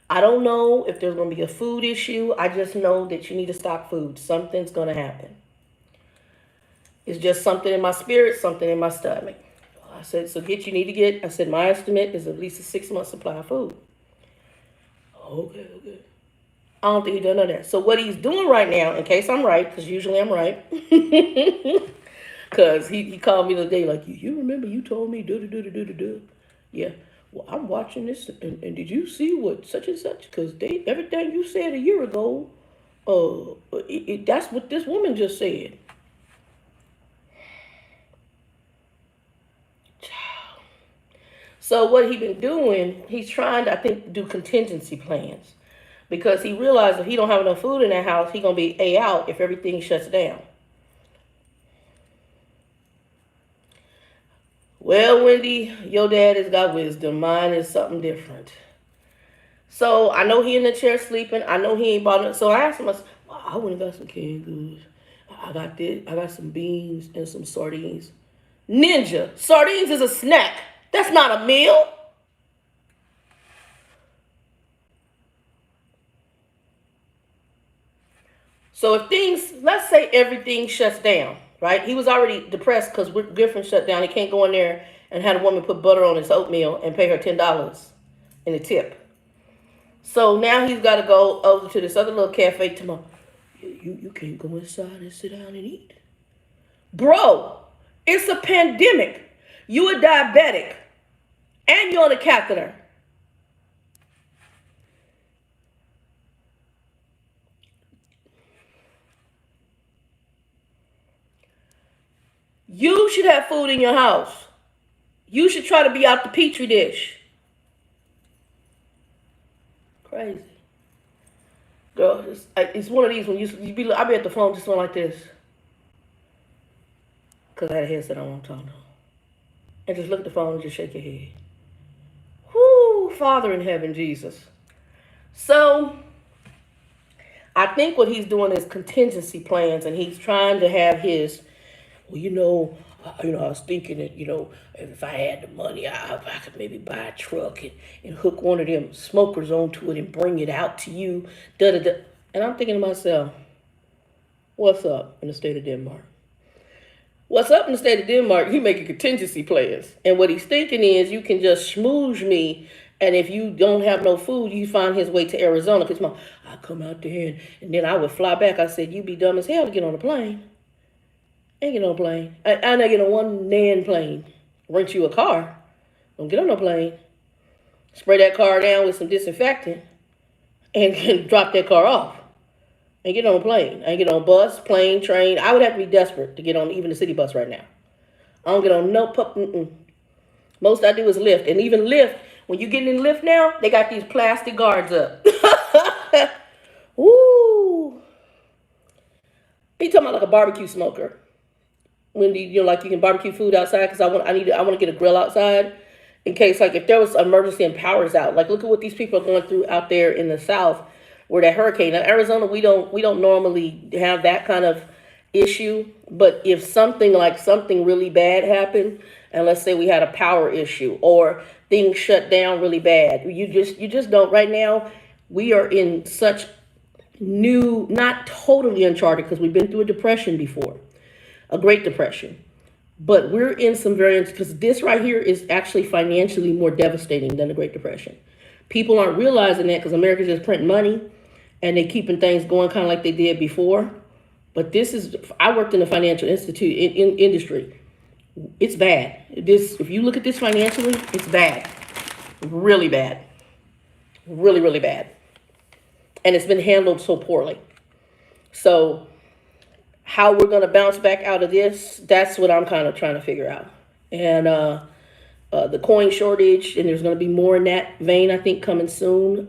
I don't know if there's going to be a food issue. I just know that you need to stock food. Something's going to happen. It's just something in my spirit, something in my stomach. I said, I said, my estimate is at least a 6-month supply of food. Okay. I don't think he does know that. So what he's doing right now, in case I'm right, because usually I'm right, because he called me the other day like, you remember you told me do. Yeah. Well, I'm watching this, and did you see what such and such? Because everything you said a year ago, that's what this woman just said. So what he been doing, he's trying to, I think, do contingency plans. Because he realized if he don't have enough food in that house, he going to be A out if everything shuts down. Well, Wendy, your dad has got wisdom. Mine is something different. So I know he in the chair sleeping. I know he ain't bought it. So I asked him, I went and got some canned goods. I got this. I got some beans and some sardines. Ninja, sardines is a snack. That's not a meal. So if let's say everything shuts down, right? He was already depressed because Griffin shut down. He can't go in there and have a woman put butter on his oatmeal and pay her $10 in a tip. So now he's got to go over to this other little cafe tomorrow. You can't go inside and sit down and eat. Bro, it's a pandemic. You a diabetic. And you're on a catheter. You should have food in your house. You should try to be out the Petri dish. Crazy. Girl, it's one of these when I'll be at the phone just going like this. Because I had a headset on, I'm talking. And just look at the phone and just shake your head. Whoo, Father in heaven, Jesus. So, I think what he's doing is contingency plans, and he's trying to have his, I was thinking that, if I had the money, I could maybe buy a truck and hook one of them smokers onto it and bring it out to you. And I'm thinking to myself, what's up in the state of Denmark? What's up in the state of Denmark? He making contingency plans. And what he's thinking is you can just schmooze me. And if you don't have no food, you find his way to Arizona. Because I come out there and then I would fly back. I said, you be dumb as hell to get on a plane. Ain't get on a plane. I not get on one nan plane. Rent you a car. Don't get on no plane. Spray that car down with some disinfectant and drop that car off. Ain't get on a plane. I ain't get on a bus, plane, train. I would have to be desperate to get on even the city bus right now. I don't get on no pup. Most I do is Lyft. And even Lyft, when you get in Lyft now, they got these plastic guards up. Woo. He talking about like a barbecue smoker. When you can barbecue food outside because I want to get a grill outside in case if there was an emergency and power's out. Like look at what these people are going through out there in the South. Where that hurricane. Now, Arizona, we don't normally have that kind of issue. But if something really bad happened, and let's say we had a power issue or things shut down really bad, you just don't. Right now, we are in such new, not totally uncharted because we've been through a depression before, a Great Depression. But we're in some variants because this right here is actually financially more devastating than the Great Depression. People aren't realizing that because America's just printing money and they're keeping things going kind of like they did before. But I worked in the financial industry. It's bad. If you look at this financially, it's bad. Really bad. Really, really bad. and it's been handled so poorly. So how we're going to bounce back out of this, that's what I'm kind of trying to figure out. And the coin shortage, and there's going to be more in that vein, I think, coming soon.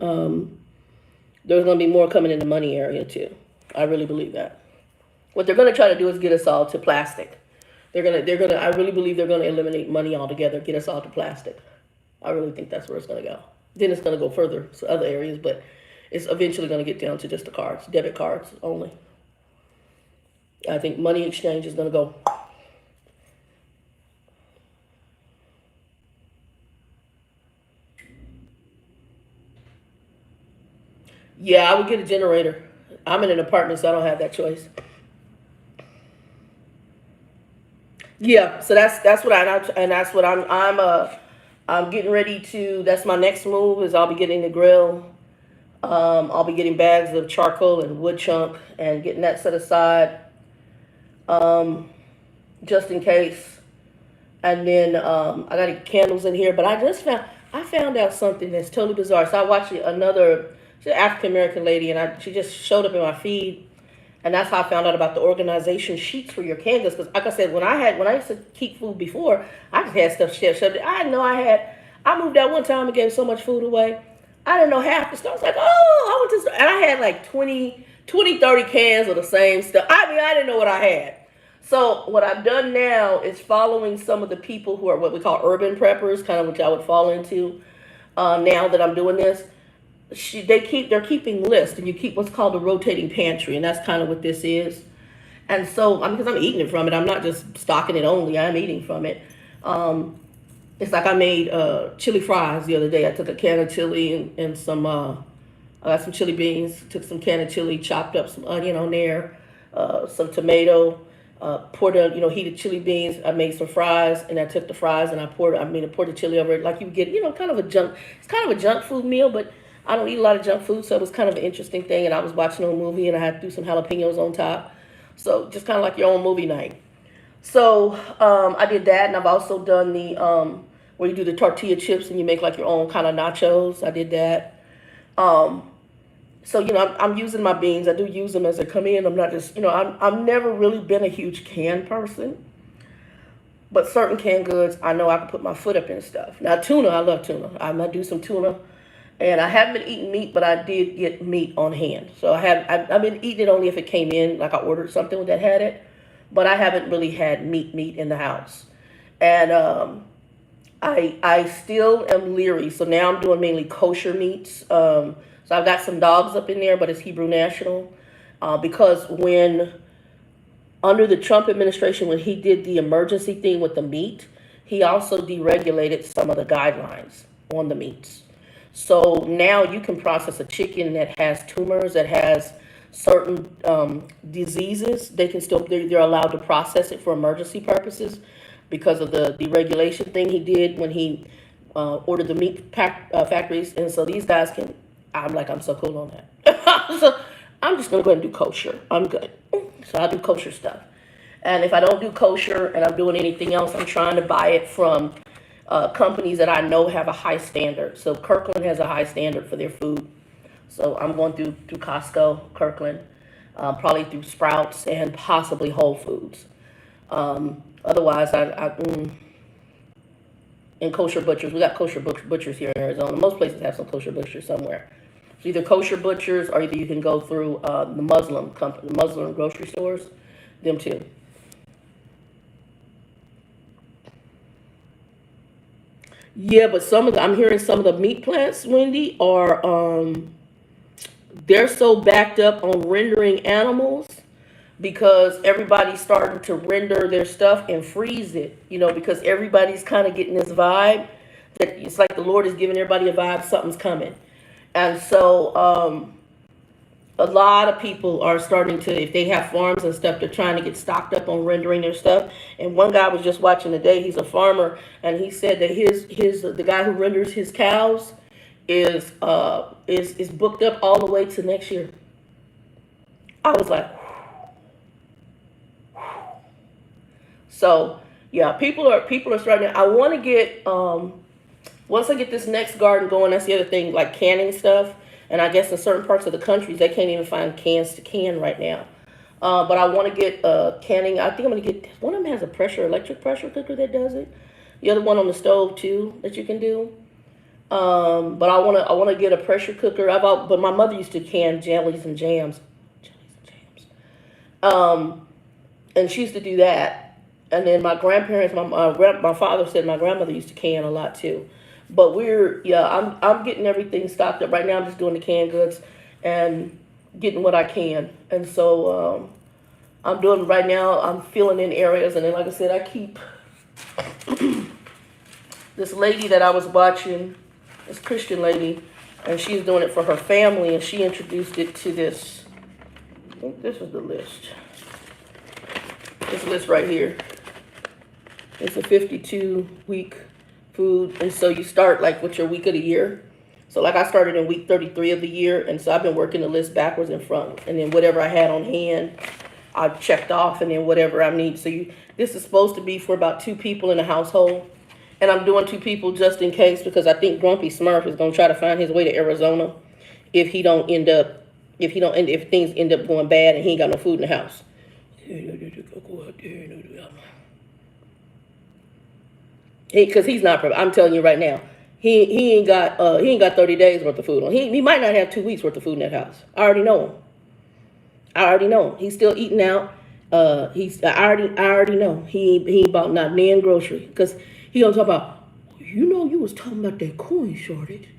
There's going to be more coming in the money area too. I really believe that. What they're going to try to do is get us all to plastic. I really believe they're going to eliminate money altogether, get us all to plastic. I really think that's where it's going to go. Then it's going to go further to other areas, but it's eventually going to get down to just the cards, debit cards only. I think money exchange is going to go. Yeah, I would get a generator. I'm in an apartment, so I don't have that choice. Yeah, so that's what I'm getting ready to. That's my next move. Is I'll be getting the grill. I'll be getting bags of charcoal and wood chunk and getting that set aside, just in case. And then I got candles in here, but I found out something that's totally bizarre. So I watched another. She's an African American lady, and she just showed up in my feed, and that's how I found out about the organization sheets for your candles. Because, like I said, when I used to keep food before, I just had stuff shoved. I didn't know I moved out one time and gave so much food away. I didn't know half the stuff. I was like, oh, I went to store, and I had like 30 cans of the same stuff. I mean, I didn't know what I had. So what I've done now is following some of the people who are what we call urban preppers, kind of which I would fall into. Now that I'm doing this. They're keeping lists, and you keep what's called a rotating pantry, and that's kind of what this is. And so, because I'm eating it from it, I'm not just stocking it only. I'm eating from it. It's like I made chili fries the other day. I took a can of chili and some. I got some chili beans. Took some can of chili, chopped up some onion on there, some tomato. Poured heated chili beans. I made some fries, and I took the fries and I poured the chili over it, like you get, kind of a junk. It's kind of a junk food meal, but I don't eat a lot of junk food, so it was kind of an interesting thing. And I was watching a movie, and I had to do some jalapenos on top. So just kind of like your own movie night. So I did that, and I've also done the where you do the tortilla chips and you make like your own kind of nachos. I did that. So I'm using my beans. I do use them as they come in. I'm not just I've never really been a huge can person, but certain canned goods I know I can put my foot up in stuff. Now tuna, I love tuna. I'm gonna do some tuna. And I haven't been eating meat, but I did get meat on hand. So I've been eating it only if it came in, like I ordered something that had it. But I haven't really had meat in the house. And I still am leery. So now I'm doing mainly kosher meats. So I've got some dogs up in there, but it's Hebrew National. Because when, under the Trump administration, when he did the emergency thing with the meat, he also deregulated some of the guidelines on the meats. So now you can process a chicken that has tumors, that has certain diseases. They're allowed to process it for emergency purposes because of the deregulation thing he did when he ordered the meat factories. And so these guys I'm so cool on that. So I'm just going to go ahead and do kosher. I'm good. So I'll do kosher stuff. And if I don't do kosher and I'm doing anything else, I'm trying to buy it from companies that I know have a high standard. So Kirkland has a high standard for their food. So I'm going through Costco, Kirkland, probably through Sprouts, and possibly Whole Foods. Otherwise, in kosher butchers, we got kosher butchers here in Arizona. Most places have some kosher butchers somewhere. So either kosher butchers, or either you can go through the Muslim grocery stores, them too. Yeah, but I'm hearing some of the meat plants, Wendy, are they're so backed up on rendering animals because everybody's starting to render their stuff and freeze it, because everybody's kind of getting this vibe that it's like the Lord is giving everybody a vibe, something's coming. And so a lot of people are starting to, if they have farms and stuff, they're trying to get stocked up on rendering their stuff. And one guy was just watching today, he's a farmer, and he said that the guy who renders his cows is booked up all the way to next year. I was like, so yeah, people are starting. I want to get once I get this next garden going. That's the other thing, like canning stuff. And I guess in certain parts of the country, they can't even find cans to can right now. But I want to get canning. I think I'm going to get, one of them has a electric pressure cooker that does it. The other one on the stove too that you can do. But I want to get a pressure cooker. But my mother used to can jellies and jams. And she used to do that. And then my grandparents, my father said my grandmother used to can a lot too. But I'm getting everything stocked up right now. I'm just doing the canned goods and getting what I can. And so I'm doing right now. I'm filling in areas, and then like I said, I keep this lady that I was watching, this Christian lady, and she's doing it for her family, and she introduced it to this. I think this is the list. This list right here. It's a 52-week food, and so you start like with your week of the year. So like I started in week 33 of the year, and so I've been working the list backwards and front, and then whatever I had on hand, I've checked off, and then whatever I need. So this is supposed to be for about 2 people in the household, and I'm doing 2 people just in case, because I think Grumpy Smurf is going to try to find his way to Arizona if things end up going bad and he ain't got no food in the house. Because he's not. I'm telling you right now, he ain't got 30 days worth of food on. He might not have 2 weeks worth of food in that house. I already know him. He's still eating out. I already know he ain't bought not nan grocery, because he gonna talk about, you was talking about that coin shortage.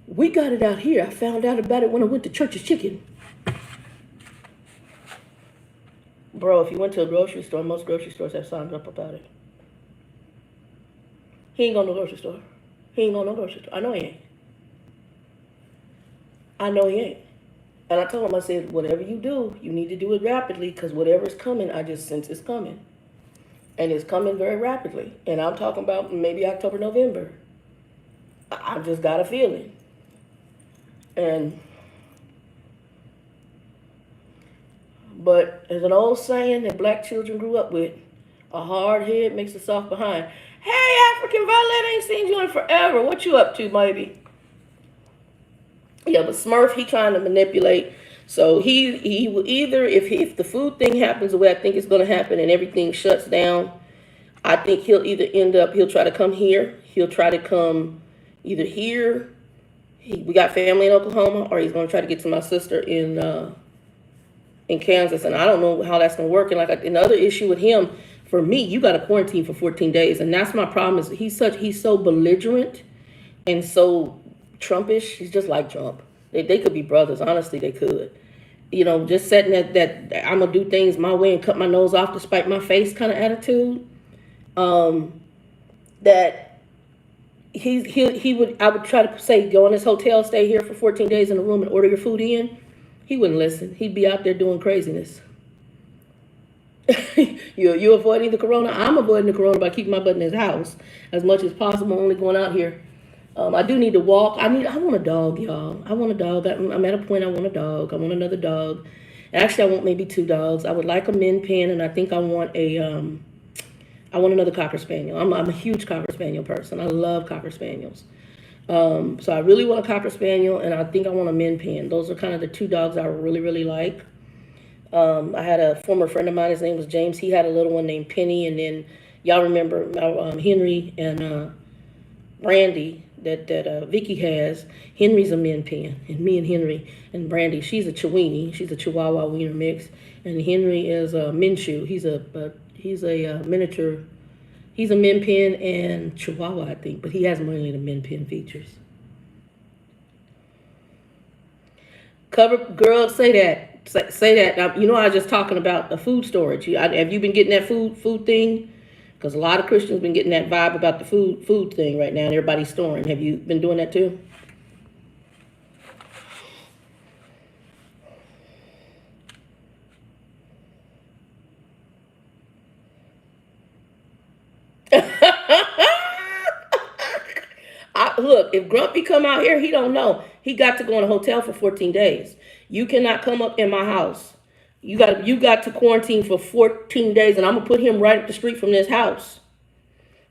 We got it out here. I found out about it when I went to Church's Chicken. Bro, if you went to a grocery store, most grocery stores have signs up about it. He ain't going to no grocery store. I know he ain't. And I told him, I said, whatever you do, you need to do it rapidly, because whatever's coming, I just sense it's coming. And it's coming very rapidly. And I'm talking about maybe October, November. I just got a feeling. But there's an old saying that black children grew up with: a hard head makes a soft behind. Hey, African Violet, ain't seen you in forever. What you up to, baby? Yeah, but Smurf, he trying to manipulate. So he will either, if the food thing happens the way I think it's going to happen and everything shuts down, I think he'll try to come here. He'll try to come either here. We got family in Oklahoma, or he's going to try to get to my sister in Kansas, and I don't know how that's going to work. And like another issue with him, for me, you got to quarantine for 14 days, and that's my problem. Is he's so belligerent and so Trumpish. He's just like Trump. They could be brothers. Honestly, they could. Just setting that I'm gonna do things my way and cut my nose off to spite my face kind of attitude. That I would try to say, go in this hotel, stay here for 14 days in a room and order your food in. He wouldn't listen. He'd be out there doing craziness. You avoiding the corona? I'm avoiding the corona by keeping my butt in his house as much as possible, only going out here. I do need to walk. I want a dog, y'all. I want a dog. I'm at a point I want a dog. I want another dog. Actually, I want maybe 2 dogs. I would like a min pin, and I think I want another Cocker Spaniel. I'm a huge Cocker Spaniel person. I love Cocker Spaniels. So I really want a Cocker Spaniel, and I think I want a min pin. Those are kind of the 2 dogs I really, really like. I had a former friend of mine. His name was James. He had a little one named Penny, and then y'all remember Henry and Brandy that Vicky has. Henry's a min pin, and me and Henry and Brandy, she's a Chiweenie. She's a Chihuahua Wiener mix, and Henry is a Minshew. He's a miniature. He's a min pin and Chihuahua, I think, but he has mainly the min pin features. Girl, say that. Say that. Now, I was just talking about the food storage. Have you been getting that food thing? Because a lot of Christians been getting that vibe about the food thing right now, and everybody's storing. Have you been doing that too? Look, if Grumpy come out here, he don't know. He got to go in a hotel for 14 days. You cannot come up in my house. You got to quarantine for 14 days, and I'm gonna put him right up the street from this house.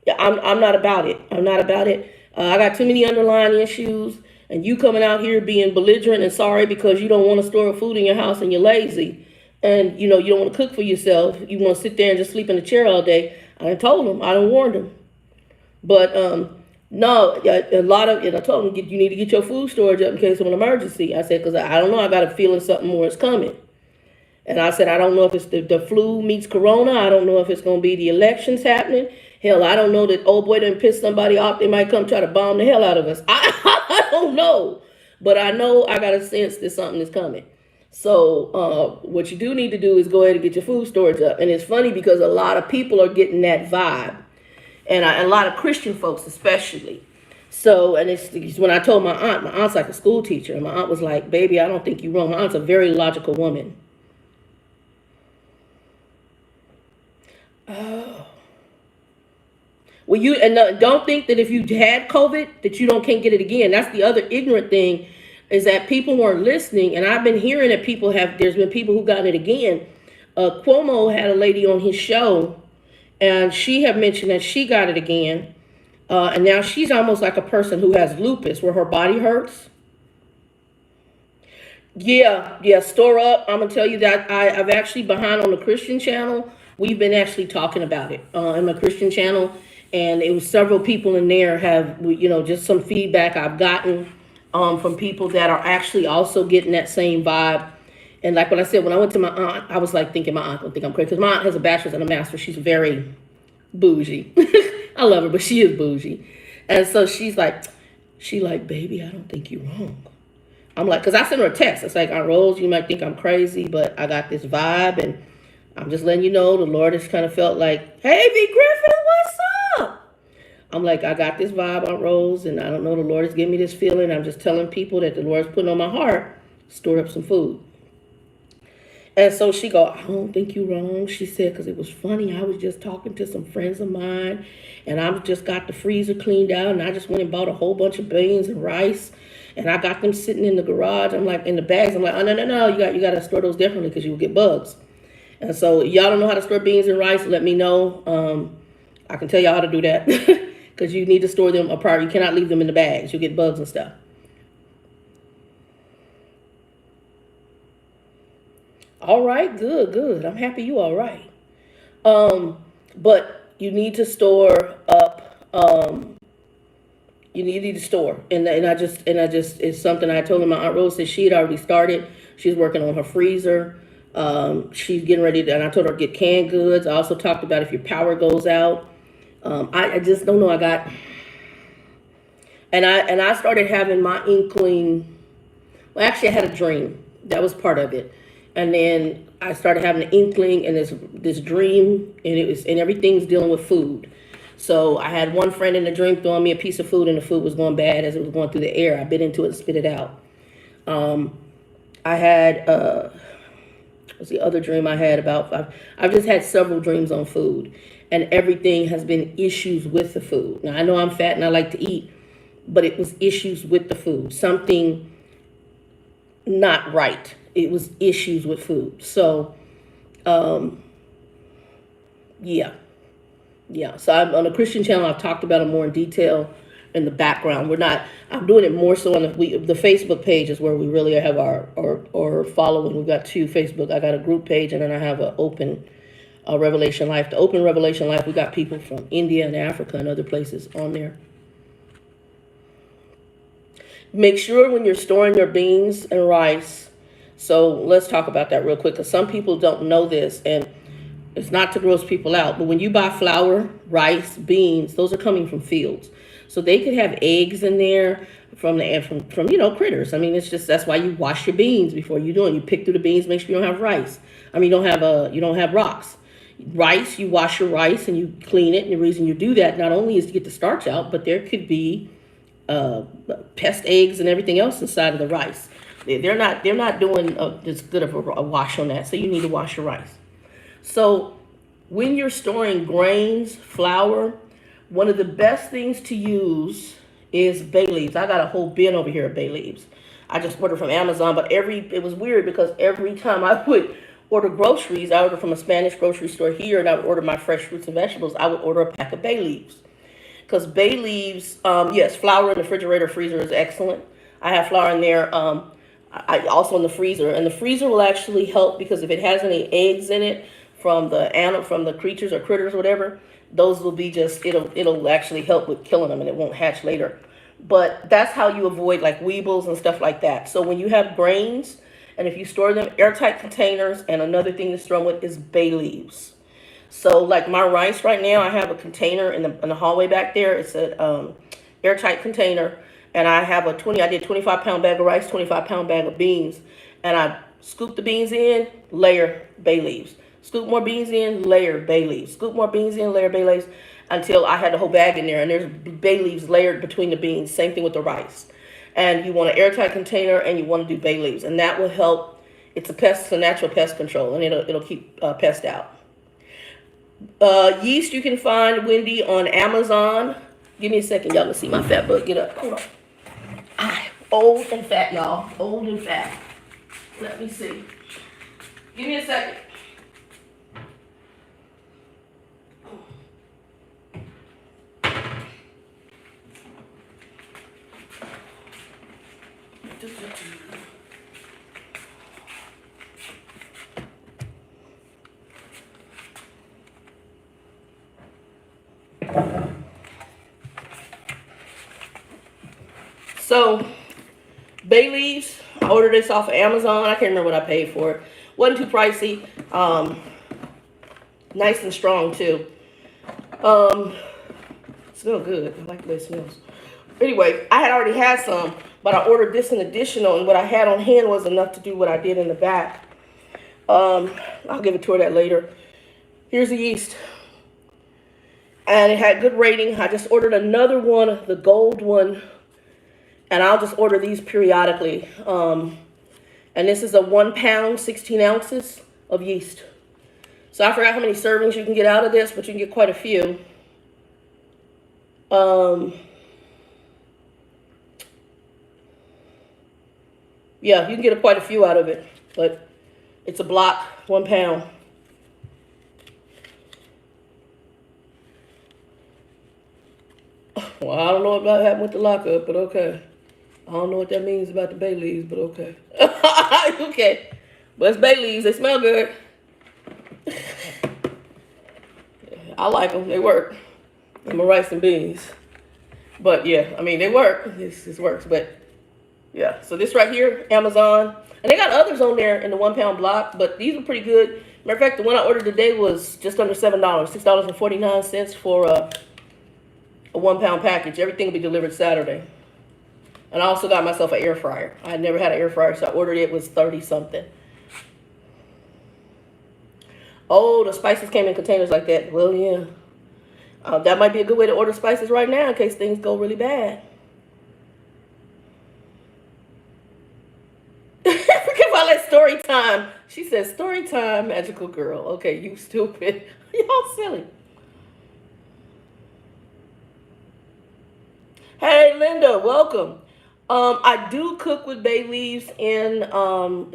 Yeah, I'm not about it. I got too many underlying issues. And you coming out here being belligerent and sorry because you don't want to store food in your house and you're lazy. And, you don't want to cook for yourself. You want to sit there and just sleep in the chair all day. I done told him. I done warned him. But no, a lot of, and I told him, you need to get your food storage up in case of an emergency. I said, because I don't know, I got a feeling something more is coming. And I said, I don't know if it's the flu meets corona. I don't know if it's going to be the elections happening. Hell, I don't know that old boy done pissed somebody off. They might come try to bomb the hell out of us. I don't know. But I know I got a sense that something is coming. So what you do need to do is go ahead and get your food storage up. And it's funny because a lot of people are getting that vibe. And a lot of Christian folks especially. So, and it's when I told my aunt's like a school teacher. And my aunt was like, baby, I don't think you're wrong. My aunt's a very logical woman. Oh. Well, don't think that if you had COVID that you can't get it again. That's the other ignorant thing, is that people weren't listening. And I've been hearing that there's been people who got it again. Cuomo had a lady on his show, and she had mentioned that she got it again. And now she's almost like a person who has lupus, where her body hurts. Yeah, store up. I'm going to tell you that I've actually, behind on the Christian channel, we've been actually talking about it in my Christian channel. And it was several people in there have, just some feedback I've gotten from people that are actually also getting that same vibe. And like what I said, when I went to my aunt, I was like thinking my aunt will think I'm crazy. Because my aunt has a bachelor's and a master's. She's very bougie. I love her, but she is bougie. And so she's like, baby, I don't think you're wrong. I'm like, because I sent her a text. It's like, Aunt Rose, you might think I'm crazy, but I got this vibe. And I'm just letting you know, the Lord has kind of felt like, hey, V. Griffin, what's up? I'm like, I got this vibe, Aunt Rose, and I don't know, the Lord is giving me this feeling. I'm just telling people that the Lord's putting on my heart, store up some food. And so she go, I don't think you're wrong. She said, because it was funny. I was just talking to some friends of mine, and I just got the freezer cleaned out, and I just went and bought a whole bunch of beans and rice, and I got them sitting in the garage. I'm like, in the bags. I'm like, oh, no, you got to store those differently because you will get bugs. And so y'all don't know how to store beans and rice, let me know. I can tell y'all how to do that because you need to store them apart. You cannot leave them in the bags. You'll get bugs and stuff. All right, good. I'm happy you all right. But you need to store up. You need to store, and I just it's something I told her. My Aunt Rose said she had already started. She's working on her freezer. She's getting ready to, and I told her to get canned goods. I also talked about if your power goes out. I just don't know. I started having my inkling. Well, actually, I had a dream. That was part of it. And then I started having an inkling and this dream, and everything's dealing with food. So I had one friend in the dream throwing me a piece of food, and the food was going bad as it was going through the air. I bit into it and spit it out. I had, what's the other dream I had about? I've just had several dreams on food, and everything has been issues with the food. Now, I know I'm fat and I like to eat, but it was issues with the food. Something not right. It was issues with food. So, yeah. So on the Christian channel, I've talked about it more in detail in the background. I'm doing it more so on the Facebook page is where we really have our following. We've got two Facebook. I got a group page, and then I have an open Revelation Life. The open Revelation Life, we got people from India and Africa and other places on there. Make sure when you're storing your beans and rice. So let's talk about that real quick, because some people don't know this, and it's not to gross people out, but when you buy flour, rice, beans, those are coming from fields. So they could have eggs in there from critters. I mean, it's just, that's why you wash your beans before you do it. You pick through the beans, make sure you don't have rice. I mean, you don't have rocks. Rice, you wash your rice and you clean it. And the reason you do that not only is to get the starch out, but there could be pest eggs and everything else inside of the rice. They're not doing as good of a wash on that. So you need to wash your rice. So when you're storing grains, flour, one of the best things to use is bay leaves. I got a whole bin over here of bay leaves. I just ordered from Amazon, but it was weird because every time I would order groceries, I ordered from a Spanish grocery store here, and I would order my fresh fruits and vegetables. I would order a pack of bay leaves. Because bay leaves, yes, flour in the refrigerator, freezer is excellent. I have flour in there. I also in the freezer, and the freezer will actually help because if it has any eggs in it from the creatures or critters or whatever, those will be just it'll actually help with killing them, and it won't hatch later. But that's how you avoid like weevils and stuff like that. So when you have grains, and if you store them airtight containers, and another thing to throw with is bay leaves. So like my rice right now, I have a container in the hallway back there. It's a airtight container, and I have I did 25-pound bag of rice, 25-pound bag of beans, and I scoop the beans in, layer bay leaves. Scoop more beans in, layer bay leaves. Scoop more beans in, layer bay leaves, until I had the whole bag in there, and there's bay leaves layered between the beans. Same thing with the rice. And you want an airtight container, and you want to do bay leaves, and that will help. It's a natural pest control, and it'll keep pests out. Yeast you can find, Wendy, on Amazon. Give me a second, y'all. Let's see my fat butt. Get up. Hold on. Old and fat, y'all. Old and fat. Let me see. Give me a second. So, bay leaves, I ordered this off of Amazon. I can't remember what I paid for it. Wasn't too pricey. Nice and strong too. Smell good. I like the way it smells. Anyway, I had already had some, but I ordered this in additional, and what I had on hand was enough to do what I did in the back. I'll give it to her that later. Here's the yeast. And it had good rating. I just ordered another one, the gold one. And I'll just order these periodically. And this is a 1 pound, 16 ounces of yeast. So I forgot how many servings you can get out of this, but you can get quite a few. Yeah, you can get quite a few out of it, but it's a block, 1 pound. Well, I don't know about what happened with the lockup, but okay. I don't know what that means about the bay leaves, but okay. Okay. But it's bay leaves. They smell good. I like them. They work. I'm going to rice and beans. But yeah, I mean, they work. This works. But yeah. So this right here, Amazon. And they got others on there in the 1 pound block, but these are pretty good. Matter of fact, the one I ordered today was just under $7, $6.49 for a 1 pound package. Everything will be delivered Saturday. And I also got myself an air fryer. I had never had an air fryer, so I ordered it. It was 30 something. Oh, the spices came in containers like that. Well, yeah. That might be a good way to order spices right now in case things go really bad. Forget about that story time. She says, story time, magical girl. Okay, you stupid. Y'all silly. Hey, Linda, welcome. I do cook with bay leaves in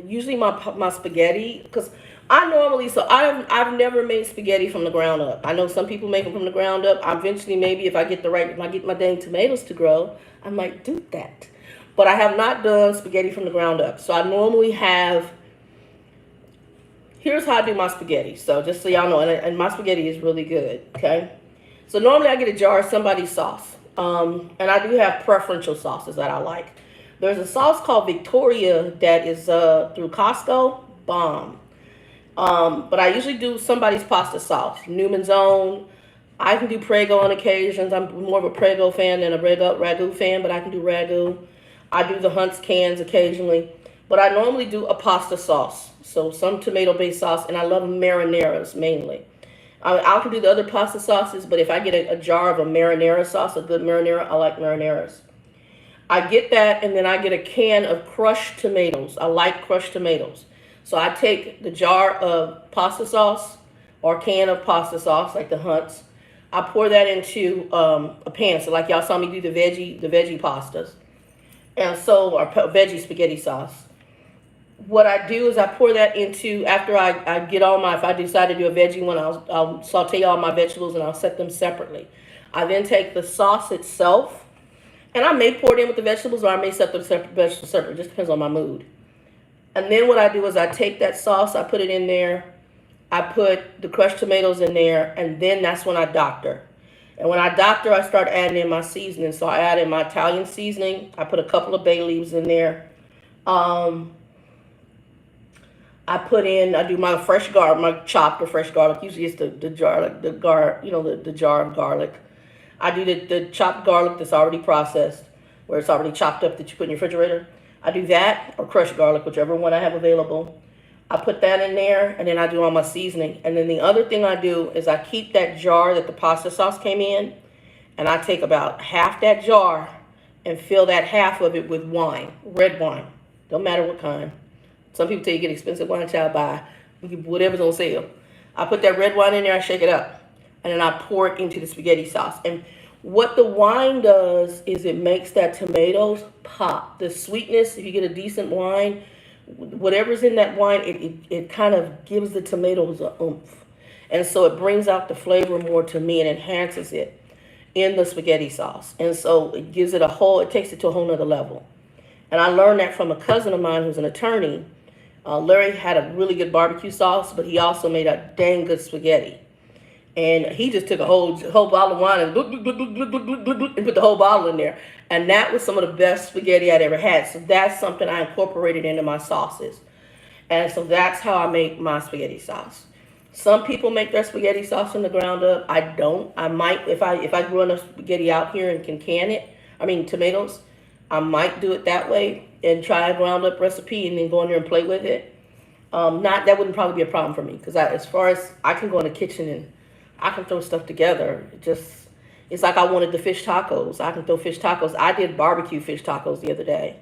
usually my spaghetti, because I've never made spaghetti from the ground up. I know some people make them from the ground up. Eventually, maybe if I get my dang tomatoes to grow, I might do that. But I have not done spaghetti from the ground up. So I normally here's how I do my spaghetti. So just so y'all know, and my spaghetti is really good, okay? So normally I get a jar of somebody's sauce. And I do have preferential sauces that I like. There's a sauce called Victoria that is through Costco. Bomb. But I usually do somebody's pasta sauce. Newman's Own. I can do Prego on occasions. I'm more of a Prego fan than a Ragu fan, but I can do Ragu. I do the Hunt's cans occasionally. But I normally do a pasta sauce. So some tomato-based sauce, and I love marinaras mainly. I can do the other pasta sauces, but if I get a jar of a marinara sauce, a good marinara, I like marinaras. I get that, and then I get a can of crushed tomatoes. I like crushed tomatoes. So I take the jar of pasta sauce or can of pasta sauce, like the Hunt's. I pour that into a pan. So like y'all saw me do the veggie pastas. And so, or veggie spaghetti sauce. What I do is I pour that into, after I get all if I decide to do a veggie one, I'll saute all my vegetables and I'll set them separately. I then take the sauce itself And I may pour it in with the vegetables, or I may set the vegetables separate. It just depends on my mood. And then what I do is I take that sauce, I put it in there, I put the crushed tomatoes in there, and then that's when I doctor. And when I doctor, I start adding in my seasoning. So I add in my Italian seasoning. I put a couple of bay leaves in there. I do my fresh garlic, my chopped or fresh garlic. Usually it's the jar, like the jar of garlic. I do the chopped garlic that's already processed, where it's already chopped up that you put in your refrigerator. I do that, or crushed garlic, whichever one I have available. I put that in there, and then I do all my seasoning. And then the other thing I do is I keep that jar that the pasta sauce came in, and I take about half that jar and fill that half of it with wine, red wine. Don't matter what kind. Some people tell you get expensive wine, child, buy whatever's on sale. I put that red wine in there, I shake it up, and then I pour it into the spaghetti sauce. And what the wine does is it makes that tomatoes pop. The sweetness, if you get a decent wine, whatever's in that wine, it kind of gives the tomatoes a oomph. And so it brings out the flavor more to me and enhances it in the spaghetti sauce. And so it gives it it takes it to a whole nother level. And I learned that from a cousin of mine who's an attorney. Larry had a really good barbecue sauce, but he also made a dang good spaghetti. And he just took a whole bottle of wine and put the whole bottle in there. And that was some of the best spaghetti I'd ever had. So that's something I incorporated into my sauces. And so that's how I make my spaghetti sauce. Some people make their spaghetti sauce from the ground up. I don't. I might, if I grew enough spaghetti out here and can can it, tomatoes, I might do it that way and try a ground up recipe and then go in there and play with it. That wouldn't probably be a problem for me, because as far as I can go in the kitchen and I can throw stuff together. It's like I wanted the fish tacos. I can throw fish tacos. I did barbecue fish tacos the other day.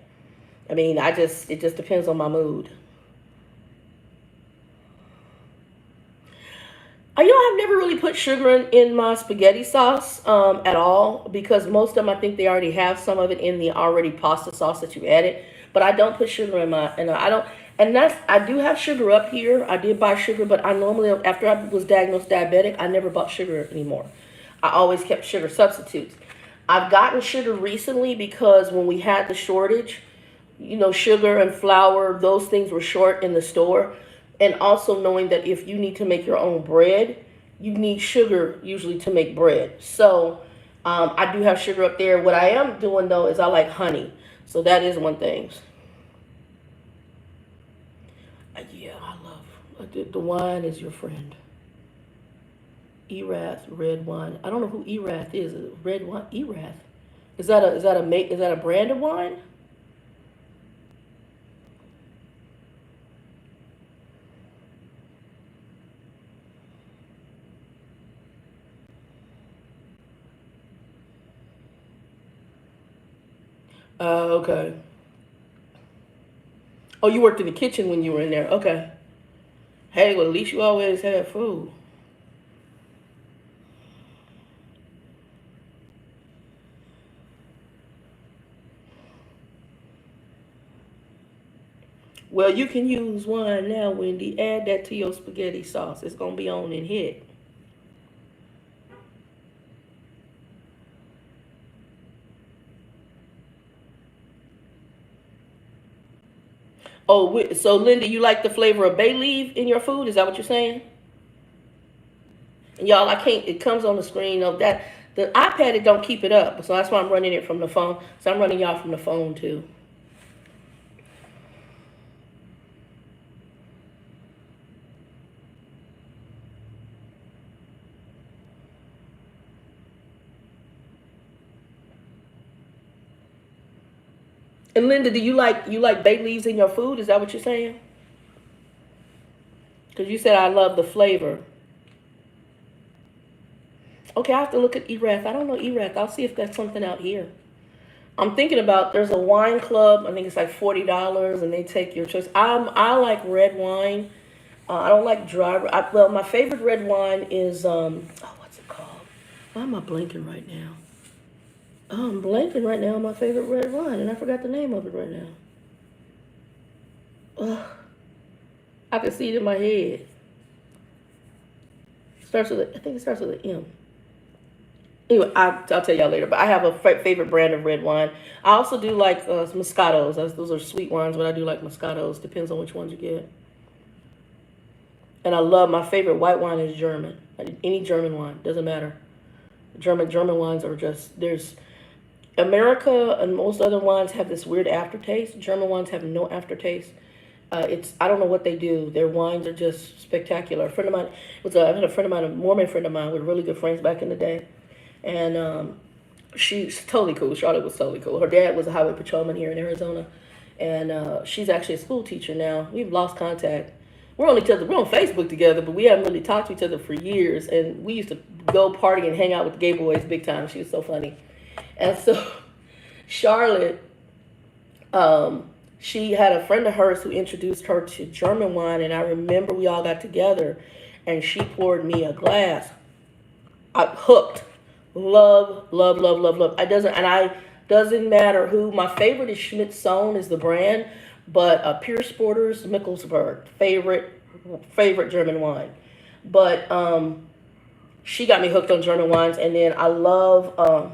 It just depends on my mood. I've never really put sugar in my spaghetti sauce at all, because most of them, I think they already have some of it in the already pasta sauce that you added. But I don't put sugar in my, and I don't, and I do have sugar up here. I did buy sugar, but I normally, after I was diagnosed diabetic, I never bought sugar anymore. I always kept sugar substitutes. I've gotten sugar recently because when we had the shortage, sugar and flour, those things were short in the store. And also knowing that if you need to make your own bread, you need sugar usually to make bread. So I do have sugar up there. What I am doing, though, is I like honey. So that is one thing. Yeah, I love the wine is your friend. Erath, red wine. I don't know who Erath is. Red wine, Erath. Is that a brand of wine? Okay. Oh, you worked in the kitchen when you were in there. Okay. Hey, well, at least you always had food. Well, you can use wine now, Wendy. Add that to your spaghetti sauce. It's going to be on and hit. Oh, so Linda, you like the flavor of bay leaf in your food? Is that what you're saying? And y'all, I can't, it comes on the screen of that. The iPad, it don't keep it up. So that's why I'm running it from the phone. So I'm running y'all from the phone too. And Linda, do you like bay leaves in your food? Is that what you're saying? Because you said I love the flavor. Okay, I have to look at Erath. I don't know Erath. I'll see if that's something out here. I'm thinking about, there's a wine club. I think it's like $40, and they take your choice. I like red wine. I don't like dry. Well, my favorite red wine is what's it called? Why am I blanking right now? Oh, I'm blanking right now on my favorite red wine, and I forgot the name of it right now. Ugh. I can see it in my head. I think it starts with an M. Anyway, I'll tell y'all later. But I have a favorite brand of red wine. I also do like Moscatos. Those are sweet wines, but I do like Moscatos. Depends on which ones you get. And I love, my favorite white wine is German. Any German wine, doesn't matter. German wines are just, there's, America and most other wines have this weird aftertaste. German wines have no aftertaste. I don't know what they do. Their wines are just spectacular. A friend of mine I had a friend of mine, a Mormon friend of mine. We were really good friends back in the day, and she's totally cool. Charlotte was totally cool. Her dad was a highway patrolman here in Arizona, and she's actually a school teacher now. We've lost contact. We're on Facebook together, but we haven't really talked to each other for years. And we used to go party and hang out with the gay boys big time. She was so funny. And so Charlotte, she had a friend of hers who introduced her to German wine. And I remember we all got together and she poured me a glass. I'm hooked. Love, love, love, love, love. Doesn't matter who. My favorite is Schmidt-Sohn is the brand. But Pierce Porter's Mickelsburg, favorite German wine. But she got me hooked on German wines. And then I love, oh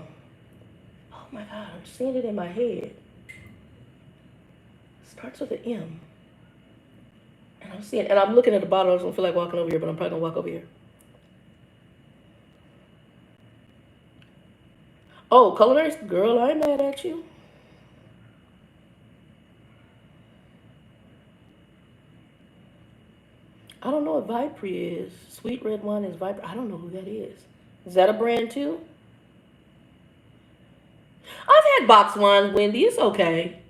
my God, I'm seeing it in my head. Starts with an M. And I'm looking at the bottle. I don't feel like walking over here, but I'm probably going to walk over here. Oh, Culinary Girl, I ain't mad at you. I don't know what Vipri is. Sweet red wine is Vipri. I don't know who that is. Is that a brand too? I've had box wine, Wendy. It's okay.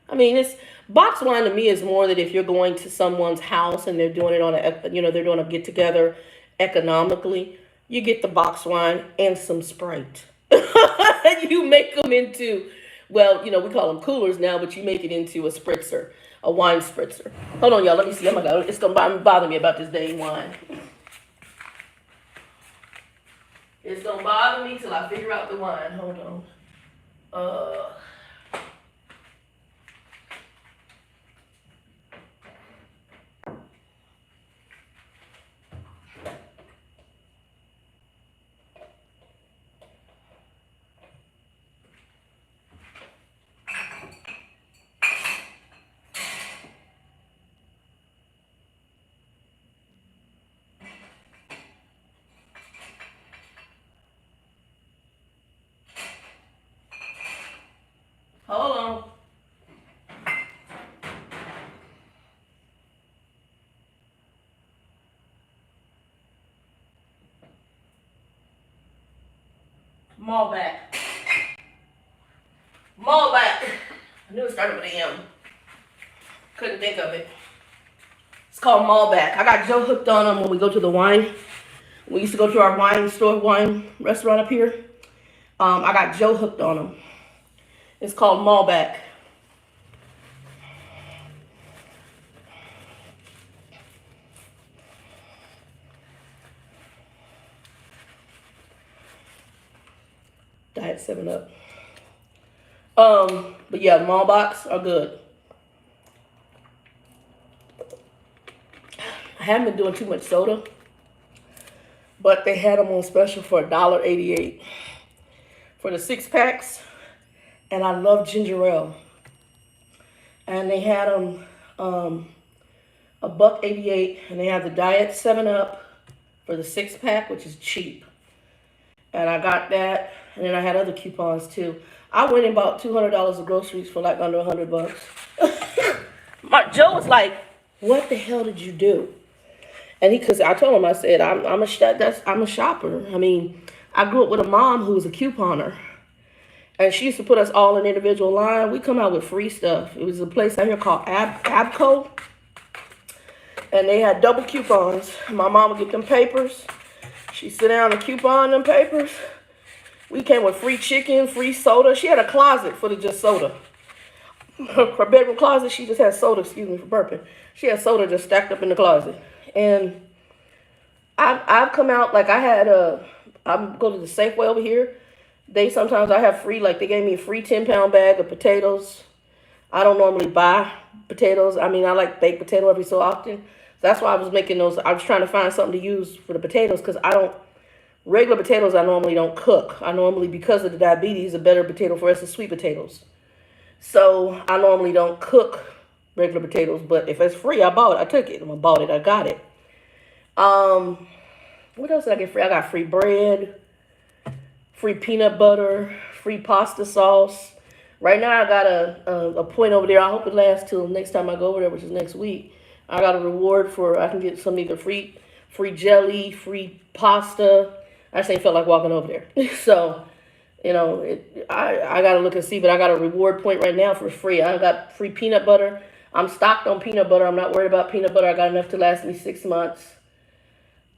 I mean, it's box wine to me is more that if you're going to someone's house and they're doing it on they're doing a get together economically, you get the box wine and some Sprite. You make them into, well, we call them coolers now, but you make it into a spritzer. A wine spritzer. Hold on, y'all. Let me see. Oh my God, it's gonna bother me about this dang wine. It's gonna bother me till I figure out the wine. Hold on. Hold on. Malbec. I knew it started with an M. Couldn't think of it. It's called Malbec. I got Joe hooked on them when we go to the wine. We used to go to our wine restaurant up here. I got Joe hooked on them. It's called Malbec. Diet 7-Up. But yeah, Malbecs are good. I haven't been doing too much soda, but they had them on special for $1.88 for the 6-packs. And I love ginger ale. And they had them $1.88, and they have the Diet 7-Up for the 6-pack, which is cheap. And I got that, and then I had other coupons too. I went and bought $200 of groceries for like under $100. Joe was like, "What the hell did you do?" And because I told him, I said, I'm a shopper. I mean, I grew up with a mom who was a couponer. And she used to put us all in individual line. We come out with free stuff. It was a place out here called Abco. And they had double coupons. My mom would get them papers. She'd sit down and coupon them papers. We came with free chicken, free soda. She had a closet for just soda. Her bedroom closet, she just had soda, excuse me for burping. She had soda just stacked up in the closet. And I've come out, like I go to the Safeway over here. Sometimes I have free, like they gave me a free 10-pound bag of potatoes. I don't normally buy potatoes. I mean, I like baked potato every so often. So that's why I was making those. I was trying to find something to use for the potatoes because Regular potatoes I normally don't cook. I normally, because of the diabetes, a better potato for us is sweet potatoes. So I normally don't cook regular potatoes, but if it's free, I bought it. I took it. I bought it. I got it. What else did I get free? I got free bread, free peanut butter, free pasta sauce. Right now I got a point over there. I hope it lasts till next time I go over there, which is next week. I got a reward for, I can get some either free jelly, free pasta. I just ain't felt like walking over there. So, you know, I got to look and see, but I got a reward point right now for free. I got free peanut butter. I'm stocked on peanut butter. I'm not worried about peanut butter. I got enough to last me 6 months.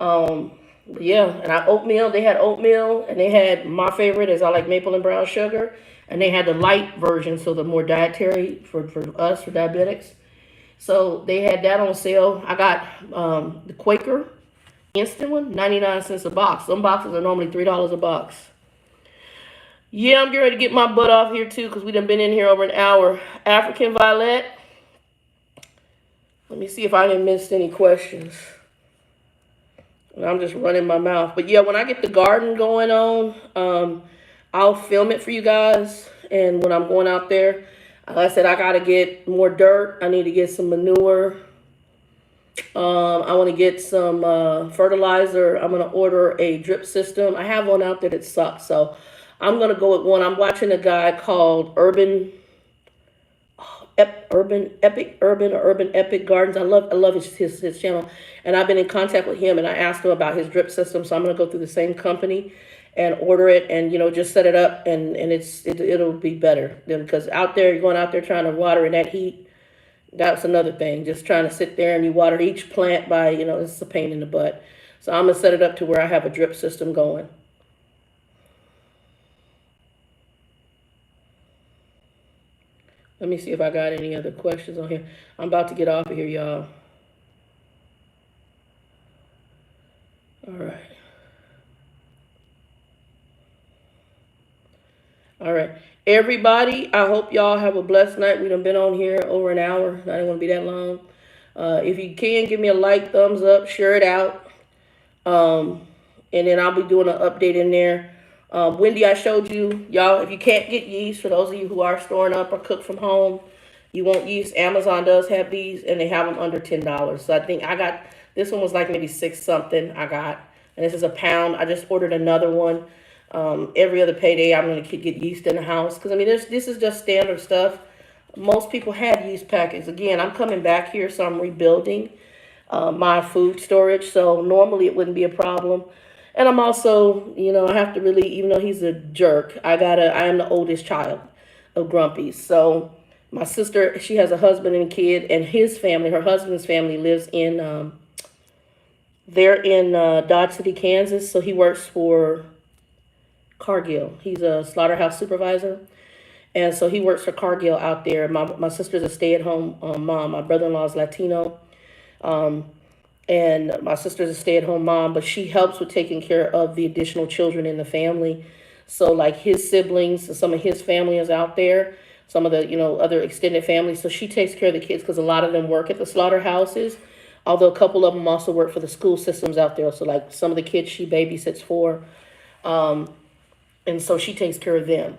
Yeah, and oatmeal. They had oatmeal, and they had my favorite is I like maple and brown sugar, and they had the light version, so the more dietary for us, for diabetics. So they had that on sale. I got the Quaker instant one, 99 cents a box. Some boxes are normally $3 a box. Yeah, I'm getting ready to get my butt off here too, because we done been in here over an hour. African Violet. Let me see if I didn't miss any questions. I'm just running my mouth. But yeah, when I get the garden going on, I'll film it for you guys. And when I'm going out there, like I said, I got to get more dirt. I need to get some manure. I want to get some fertilizer. I'm going to order a drip system. I have one out there that sucks. So I'm going to go with one. I'm watching a guy called Urban Epic Gardens. I love his channel, and I've been in contact with him, and I asked him about his drip system. So I'm going to go through the same company and order it, and just set it up, and it'll be better than, because out there, you're going out there trying to water in that heat. That's another thing. Just trying to sit there and you water each plant by, it's a pain in the butt. So I'm gonna set it up to where I have a drip system going. Let me see if I got any other questions on here. I'm about to get off of here, y'all. All right. All right. Everybody, I hope y'all have a blessed night. We done been on here over an hour. I didn't want to be that long. If you can, give me a like, thumbs up, share it out. And then I'll be doing an update in there. Wendy, I showed you, y'all, if you can't get yeast, for those of you who are storing up or cook from home, you want yeast, Amazon does have these, and they have them under $10. So I think I got, this one was like maybe 6 something I got. And this is a pound. I just ordered another one. Every other payday, I'm going to get yeast in the house. Because, I mean, this is just standard stuff. Most people have yeast packets. Again, I'm coming back here, so I'm rebuilding my food storage. So normally it wouldn't be a problem. And I'm also, I have to really, even though he's a jerk, I am the oldest child of Grumpy's. So my sister, she has a husband and kid, and his family, her husband's family lives in, they're in Dodge City, Kansas. So he works for Cargill. He's a slaughterhouse supervisor. And so he works for Cargill out there. My sister's a stay-at-home mom. My brother-in-law is Latino. And my sister's a stay-at-home mom, but she helps with taking care of the additional children in the family. So like his siblings, some of his family is out there, some of the, other extended families. So she takes care of the kids because a lot of them work at the slaughterhouses, although a couple of them also work for the school systems out there. So like some of the kids she babysits for. And so she takes care of them.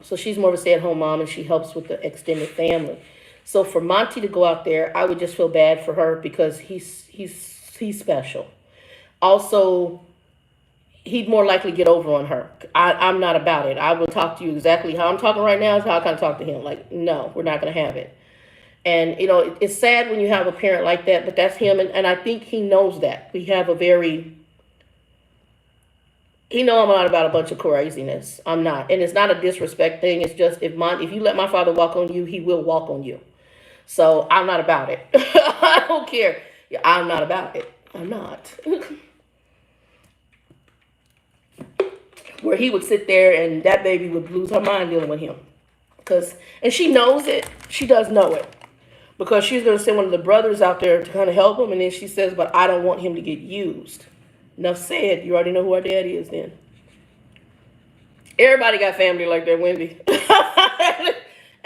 So she's more of a stay-at-home mom, and she helps with the extended family. So for Monty to go out there, I would just feel bad for her because he's special. Also, he'd more likely get over on her. I'm not about it. I will talk to you exactly how I'm talking right now is how I kind of talk to him. Like, no, we're not going to have it. And, it's sad when you have a parent like that, but that's him. And I think he knows that. We have a very... He know I'm not about a bunch of craziness. I'm not. And it's not a disrespect thing. It's just if you let my father walk on you, he will walk on you. So I'm not about it. I don't care. Yeah, I'm not about it. I'm not. Where he would sit there and that baby would lose her mind dealing with him. And she knows it. She does know it. Because she's going to send one of the brothers out there to kind of help him. And then she says, but I don't want him to get used. Enough said. You already know who our daddy is then. Everybody got family like that, Wendy.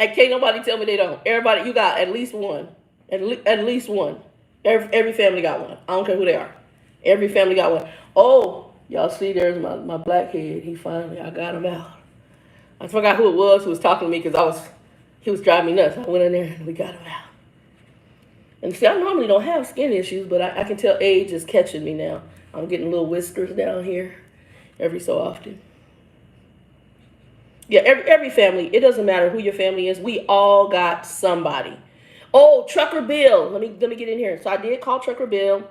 And can't nobody tell me they don't. Everybody, you got at least one. At least one. Every family got one. I don't care who they are. Every family got one. Oh, Y'all see, there's my blackhead. I got him out. I forgot who it was who was talking to me because he was driving me nuts. I went in there and we got him out. And see, I normally don't have skin issues, but I can tell age is catching me now. I'm getting little whiskers down here every so often. Yeah, every family, it doesn't matter who your family is. We all got somebody. Oh, Trucker Bill. Let me get in here. So I did call Trucker Bill.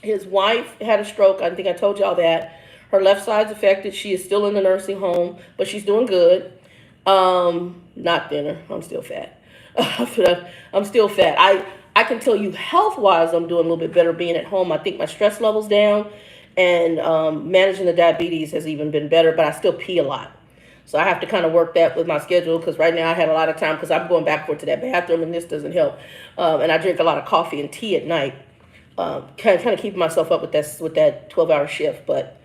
His wife had a stroke. I think I told y'all that. Her left side's affected. She is still in the nursing home, but she's doing good. Not thinner. I'm still fat. I'm still fat. I can tell you health-wise, I'm doing a little bit better being at home. I think my stress level's down, and managing the diabetes has even been better, but I still pee a lot. So I have to kind of work that with my schedule because right now I have a lot of time because I'm going back to that bathroom and this doesn't help. And I drink a lot of coffee and tea at night. Kind of keeping myself up with that 12-hour shift. But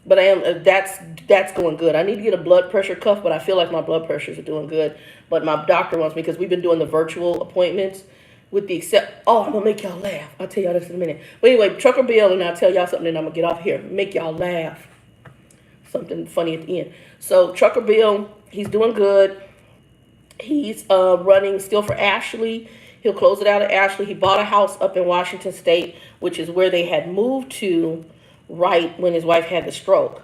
that's going good. I need to get a blood pressure cuff, but I feel like my blood pressures are doing good. But my doctor wants me because we've been doing the virtual appointments I'm going to make y'all laugh. I'll tell y'all this in a minute. But anyway, Trucker Bill, and I'll tell y'all something and I'm going to get off here. Make y'all laugh. Something funny at the end. So Trucker Bill, he's doing good. He's running still for Ashley. He'll close it out at Ashley. He bought a house up in Washington State, which is where they had moved to right when his wife had the stroke.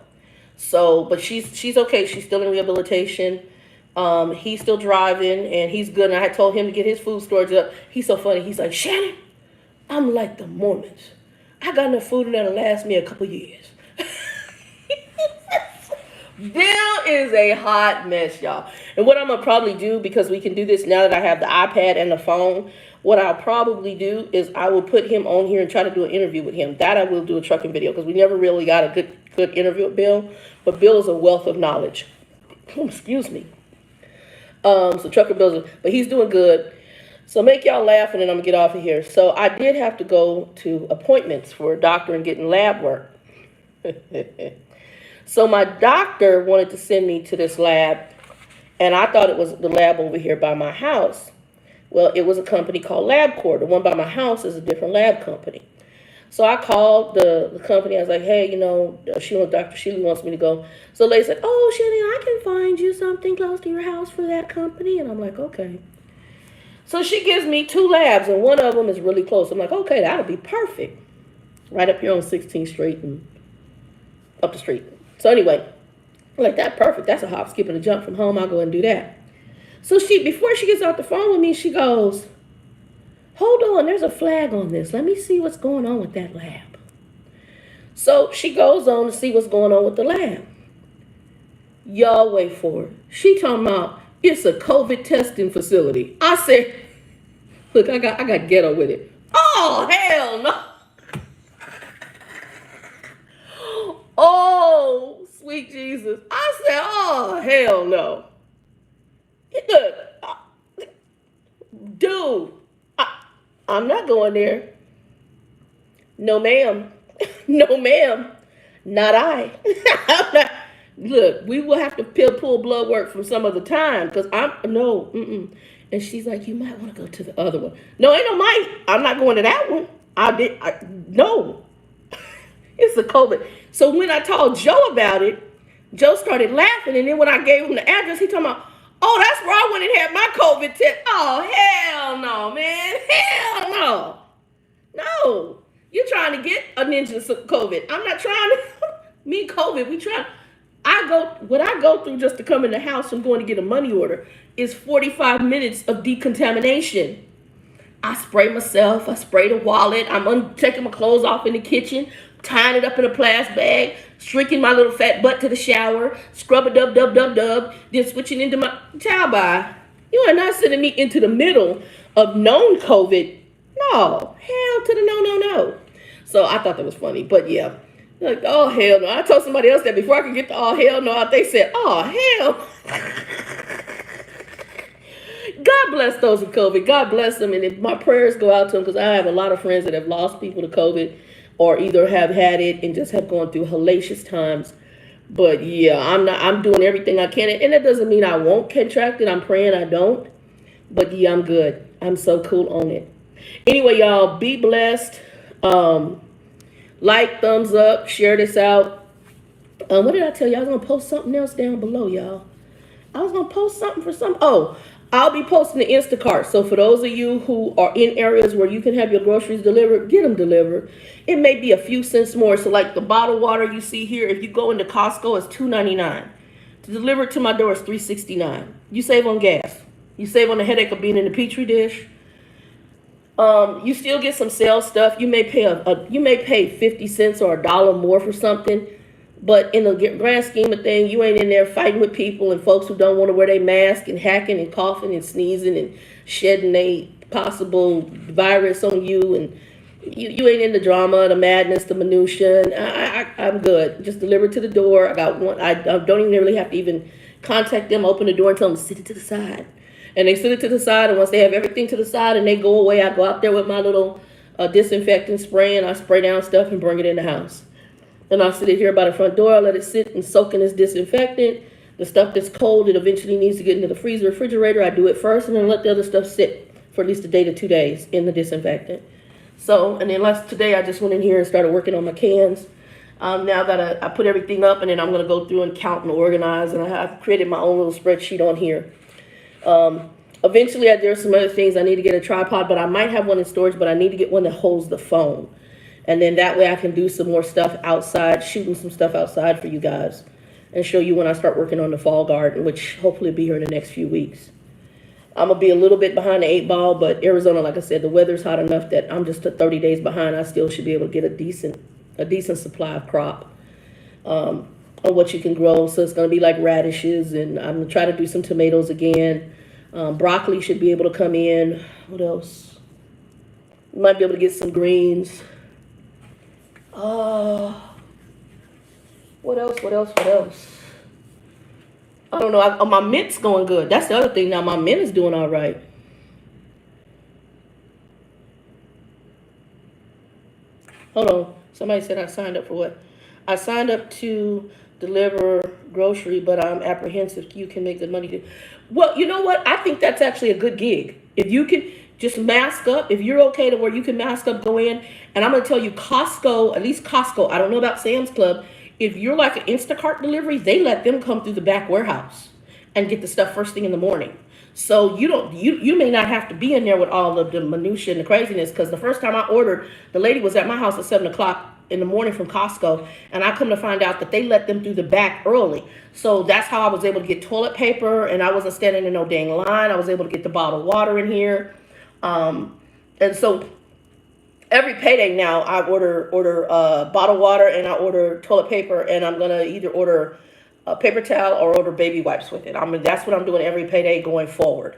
So, but she's okay. She's still in rehabilitation. He's still driving and he's good. And I told him to get his food storage up. He's so funny. He's like, Shannon, I'm like the Mormons. I got enough food that'll last me a couple years. Bill is a hot mess, y'all. And what I'm going to probably do, because we can do this now that I have the iPad and the phone, what I'll probably do is I will put him on here and try to do an interview with him. That I will do a trucking video because we never really got a good interview with Bill. But Bill is a wealth of knowledge. Excuse me. So Trucker Bill, but he's doing good. So make y'all laugh and then I'm going to get off of here. So I did have to go to appointments for a doctor and getting lab work. So my doctor wanted to send me to this lab, and I thought it was the lab over here by my house. Well, it was a company called LabCorp. The one by my house is a different lab company. So I called the company. I was like, hey, Dr. Sheila wants me to go. So the lady said, oh, Shannon, I can find you something close to your house for that company. And I'm like, okay. So she gives me 2 labs, and one of them is really close. I'm like, okay, that'll be perfect. Right up here on 16th Street and up the street. So anyway, I'm like, that's perfect. That's a hop, skip, and a jump from home. I'll go and do that. So before she gets off the phone with me, she goes, hold on, there's a flag on this. Let me see what's going on with that lab. So she goes on to see what's going on with the lab. Y'all wait for it. She talking about it's a COVID testing facility. I said, look, I got ghetto with it. Oh, hell no. Oh, sweet Jesus. I said, oh, hell no. Look, dude, I'm not going there. No, ma'am. No, ma'am. Not I. Look, we will have to pull blood work from some other time because And she's like, you might want to go to the other one. No, ain't no might. I'm not going to that one. No. It's the COVID. So when I told Joe about it, Joe started laughing. And then when I gave him the address, he told me, oh, that's where I went and had my COVID test. Oh, hell no, man. Hell no. No. You're trying to get a ninja COVID. I'm not trying to. Me, COVID, we try. What I go through just to come in the house from going to get a money order is 45 minutes of decontamination. I spray myself. I spray the wallet. I'm taking my clothes off in the kitchen, tying it up in a plastic bag, streaking my little fat butt to the shower, scrub a dub, then switching into my child by. You are not sending me into the middle of known COVID. No. Hell to the no. So I thought that was funny. But yeah. Like, oh, hell no. I told somebody else that before I could get to oh, hell no, they said, oh, hell. God bless those with COVID. God bless them. And my prayers go out to them because I have a lot of friends that have lost people to COVID or either have had it and just have gone through hellacious times. But yeah, I'm doing everything I can. And that doesn't mean I won't contract it. I'm praying I don't. But yeah, I'm good. I'm so cool on it. Anyway, y'all, be blessed. Like, thumbs up, share this out. What did I tell you? I was going to post something else down below, y'all. I was going to post something for some. Oh, I'll be posting the Instacart. So for those of you who are in areas where you can have your groceries delivered, get them delivered. It may be a few cents more. So like the bottled water you see here, if you go into Costco, it's $2.99. To deliver it to my door is $3.69. You save on gas. You save on the headache of being in the Petri dish. You still get some sales stuff. You may pay 50 cents or $1 more for something. But in the grand scheme of things, you ain't in there fighting with people and folks who don't want to wear their mask and hacking and coughing and sneezing and shedding a possible virus on you. And you ain't in the drama, the madness, the minutia. I'm good. Just deliver it to the door. I got one. I don't even really have to even contact them, open the door and tell them to sit it to the side. And they sit it to the side. And once they have everything to the side and they go away, I go out there with my little disinfectant spray and I spray down stuff and bring it in the house. And I'll sit it here by the front door. I'll let it sit and soak in this disinfectant. The stuff that's cold, it eventually needs to get into the freezer, refrigerator. I do it first and then let the other stuff sit for at least a day to 2 days in the disinfectant. So, and then today I just went in here and started working on my cans. Now I put everything up and then I'm going to go through and count and organize. And I've created my own little spreadsheet on here. Eventually there's some other things. I need to get a tripod, but I might have one in storage, but I need to get one that holds the phone. And then that way I can do some more stuff outside, shooting some stuff outside for you guys and show you when I start working on the fall garden, which hopefully will be here in the next few weeks. I'm going to be a little bit behind the 8 ball, but Arizona, like I said, the weather's hot enough that I'm just 30 days behind. I still should be able to get a decent supply of crop on what you can grow. So it's going to be like radishes, and I'm going to try to do some tomatoes again. Broccoli should be able to come in. What else? Might be able to get some greens. What else? I don't know. My mint's going good. That's the other thing now. My mint is doing all right. Hold on. Somebody said I signed up for what? I signed up to deliver grocery, but I'm apprehensive you can make good money too. Well, you know what? I think that's actually a good gig. If you can just mask up, if you're okay to where you can mask up, go in. And I'm going to tell you, Costco, at least Costco, I don't know about Sam's Club. If you're like an Instacart delivery, they let them come through the back warehouse and get the stuff first thing in the morning. So you may not have to be in there with all of the minutia and the craziness, because the first time I ordered, the lady was at my house at 7 o'clock in the morning from Costco, and I come to find out that they let them through the back early. So that's how I was able to get toilet paper, and I wasn't standing in no dang line. I was able to get the bottled water in here. And so every payday now I order bottled water and I order toilet paper, and I'm going to either order a paper towel or order baby wipes with it. That's what I'm doing every payday going forward.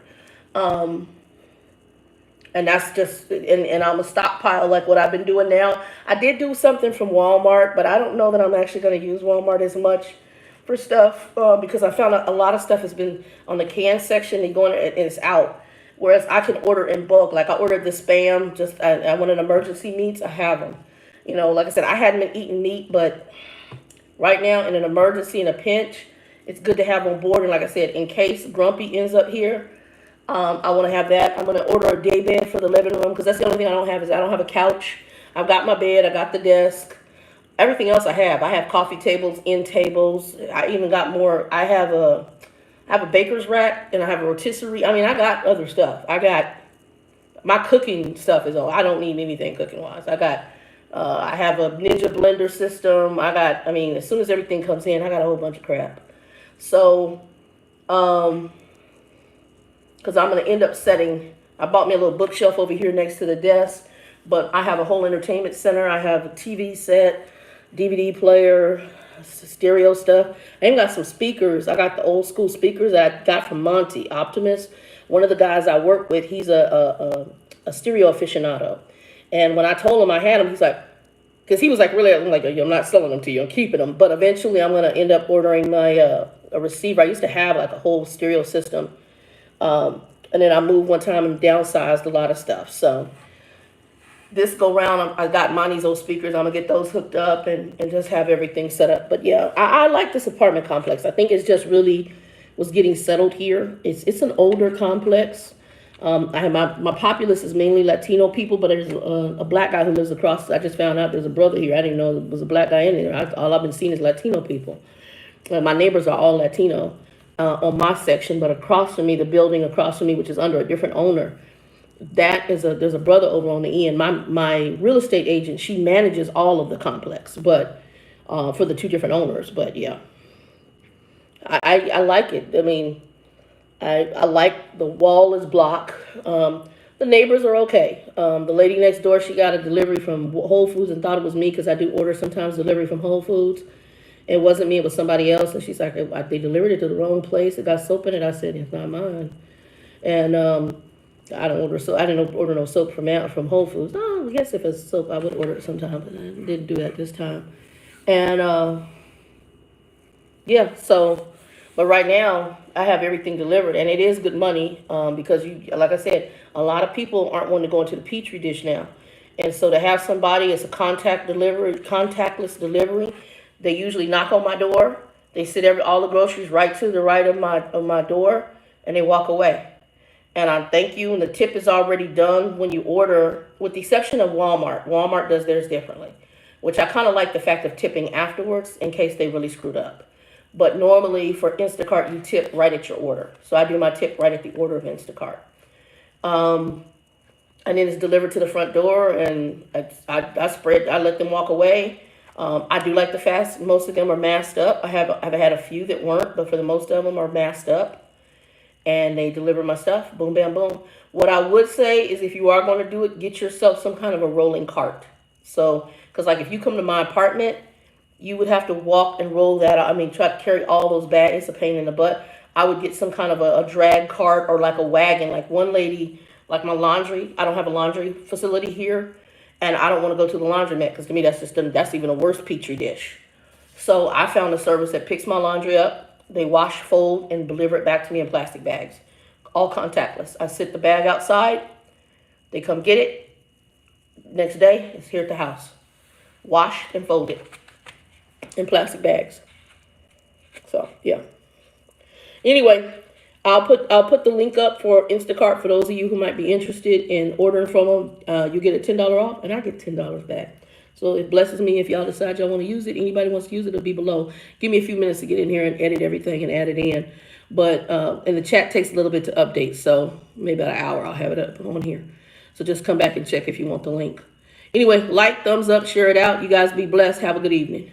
And that's just, and I'm a stockpile like what I've been doing now. I did do something from Walmart, but I don't know that I'm actually going to use Walmart as much for stuff because I found a lot of stuff has been on the can section and it's out. Whereas I can order in bulk. Like I ordered the Spam, I wanted emergency meats, I have them. You know, like I said, I hadn't been eating meat, but right now in an emergency, in a pinch, it's good to have on board. And like I said, in case Grumpy ends up here, I want to have that. I'm going to order a day bed for the living room because that's the only thing I don't have is I don't have a couch. I've got my bed. I got the desk. Everything else I have. I have coffee tables, end tables. I even got more. I have a baker's rack and I have a rotisserie. I mean, I got other stuff. I got my cooking stuff is all. I don't need anything cooking wise. I have a Ninja blender system. As soon as everything comes in, I got a whole bunch of crap. So, because I'm going to end up I bought me a little bookshelf over here next to the desk, but I have a whole entertainment center. I have a TV set, DVD player, stereo stuff. I even got some speakers. I got the old school speakers that I got from Monty Optimus. One of the guys I work with, he's a stereo aficionado. And when I told him I had them, he's like, because he was like, really, I'm like, I'm not selling them to you, I'm keeping them. But eventually I'm going to end up ordering my a receiver. I used to have like a whole stereo system. And then I moved one time and downsized a lot of stuff. So this go round, I got Monty's old speakers. I'm going to get those hooked up and just have everything set up. But yeah, I like this apartment complex. I think it's just really was getting settled here. It's an older complex. I have my populace is mainly Latino people, but there's a black guy who lives across. I just found out there's a brother here. I didn't know there was a black guy in there. All I've been seeing is Latino people. My neighbors are all Latino on my section, but across from me, the building across from me, which is under a different owner, there's a brother over on the end. My real estate agent, she manages all of the complex, but for the two different owners. But yeah, I like it. I mean, I like the wall is block. The neighbors are okay. The lady next door, she got a delivery from Whole Foods and thought it was me because I do order sometimes delivery from Whole Foods. It wasn't me, it was somebody else. And she's like, they delivered it to the wrong place. It got soap in it. I said, it's not mine. And I don't order soap. I didn't order no soap from Whole Foods. No, I guess if it's soap, I would order it sometime, but I didn't do that this time. And yeah, so, but right now I have everything delivered, and it is good money because like I said, a lot of people aren't wanting to go into the Petri dish now, and so to have somebody as a contactless delivery, they usually knock on my door. They sit all the groceries right to the right of my door, and they walk away. And I thank you, and the tip is already done when you order, with the exception of Walmart. Walmart does theirs differently, which I kind of like the fact of tipping afterwards in case they really screwed up. But normally for Instacart, you tip right at your order. So I do my tip right at the order of Instacart. And then it's delivered to the front door, and I let them walk away. I do like the fast. Most of them are masked up. I've had a few that weren't, but for the most of them are masked up. And they deliver my stuff, boom, bam, boom. What I would say is if you are going to do it, get yourself some kind of a rolling cart. So, because like if you come to my apartment, you would have to walk and roll that out. I mean, try to carry all those bags. It's a pain in the butt. I would get some kind of a drag cart or like a wagon. Like one lady, like my laundry, I don't have a laundry facility here. And I don't want to go to the laundromat because to me that's even a worse petri dish. So I found a service that picks my laundry up. They wash, fold, and deliver it back to me in plastic bags. All contactless. I sit the bag outside. They come get it. Next day, it's here at the house. Washed and folded in plastic bags. So, yeah. Anyway, I'll put the link up for Instacart for those of you who might be interested in ordering from them. You get a $10 off, and I get $10 back. So it blesses me if y'all decide y'all want to use it. Anybody wants to use it, it'll be below. Give me a few minutes to get in here and edit everything and add it in. But and the chat takes a little bit to update, so maybe about an hour I'll have it up on here. So just come back and check if you want the link. Anyway, like, thumbs up, share it out. You guys be blessed. Have a good evening.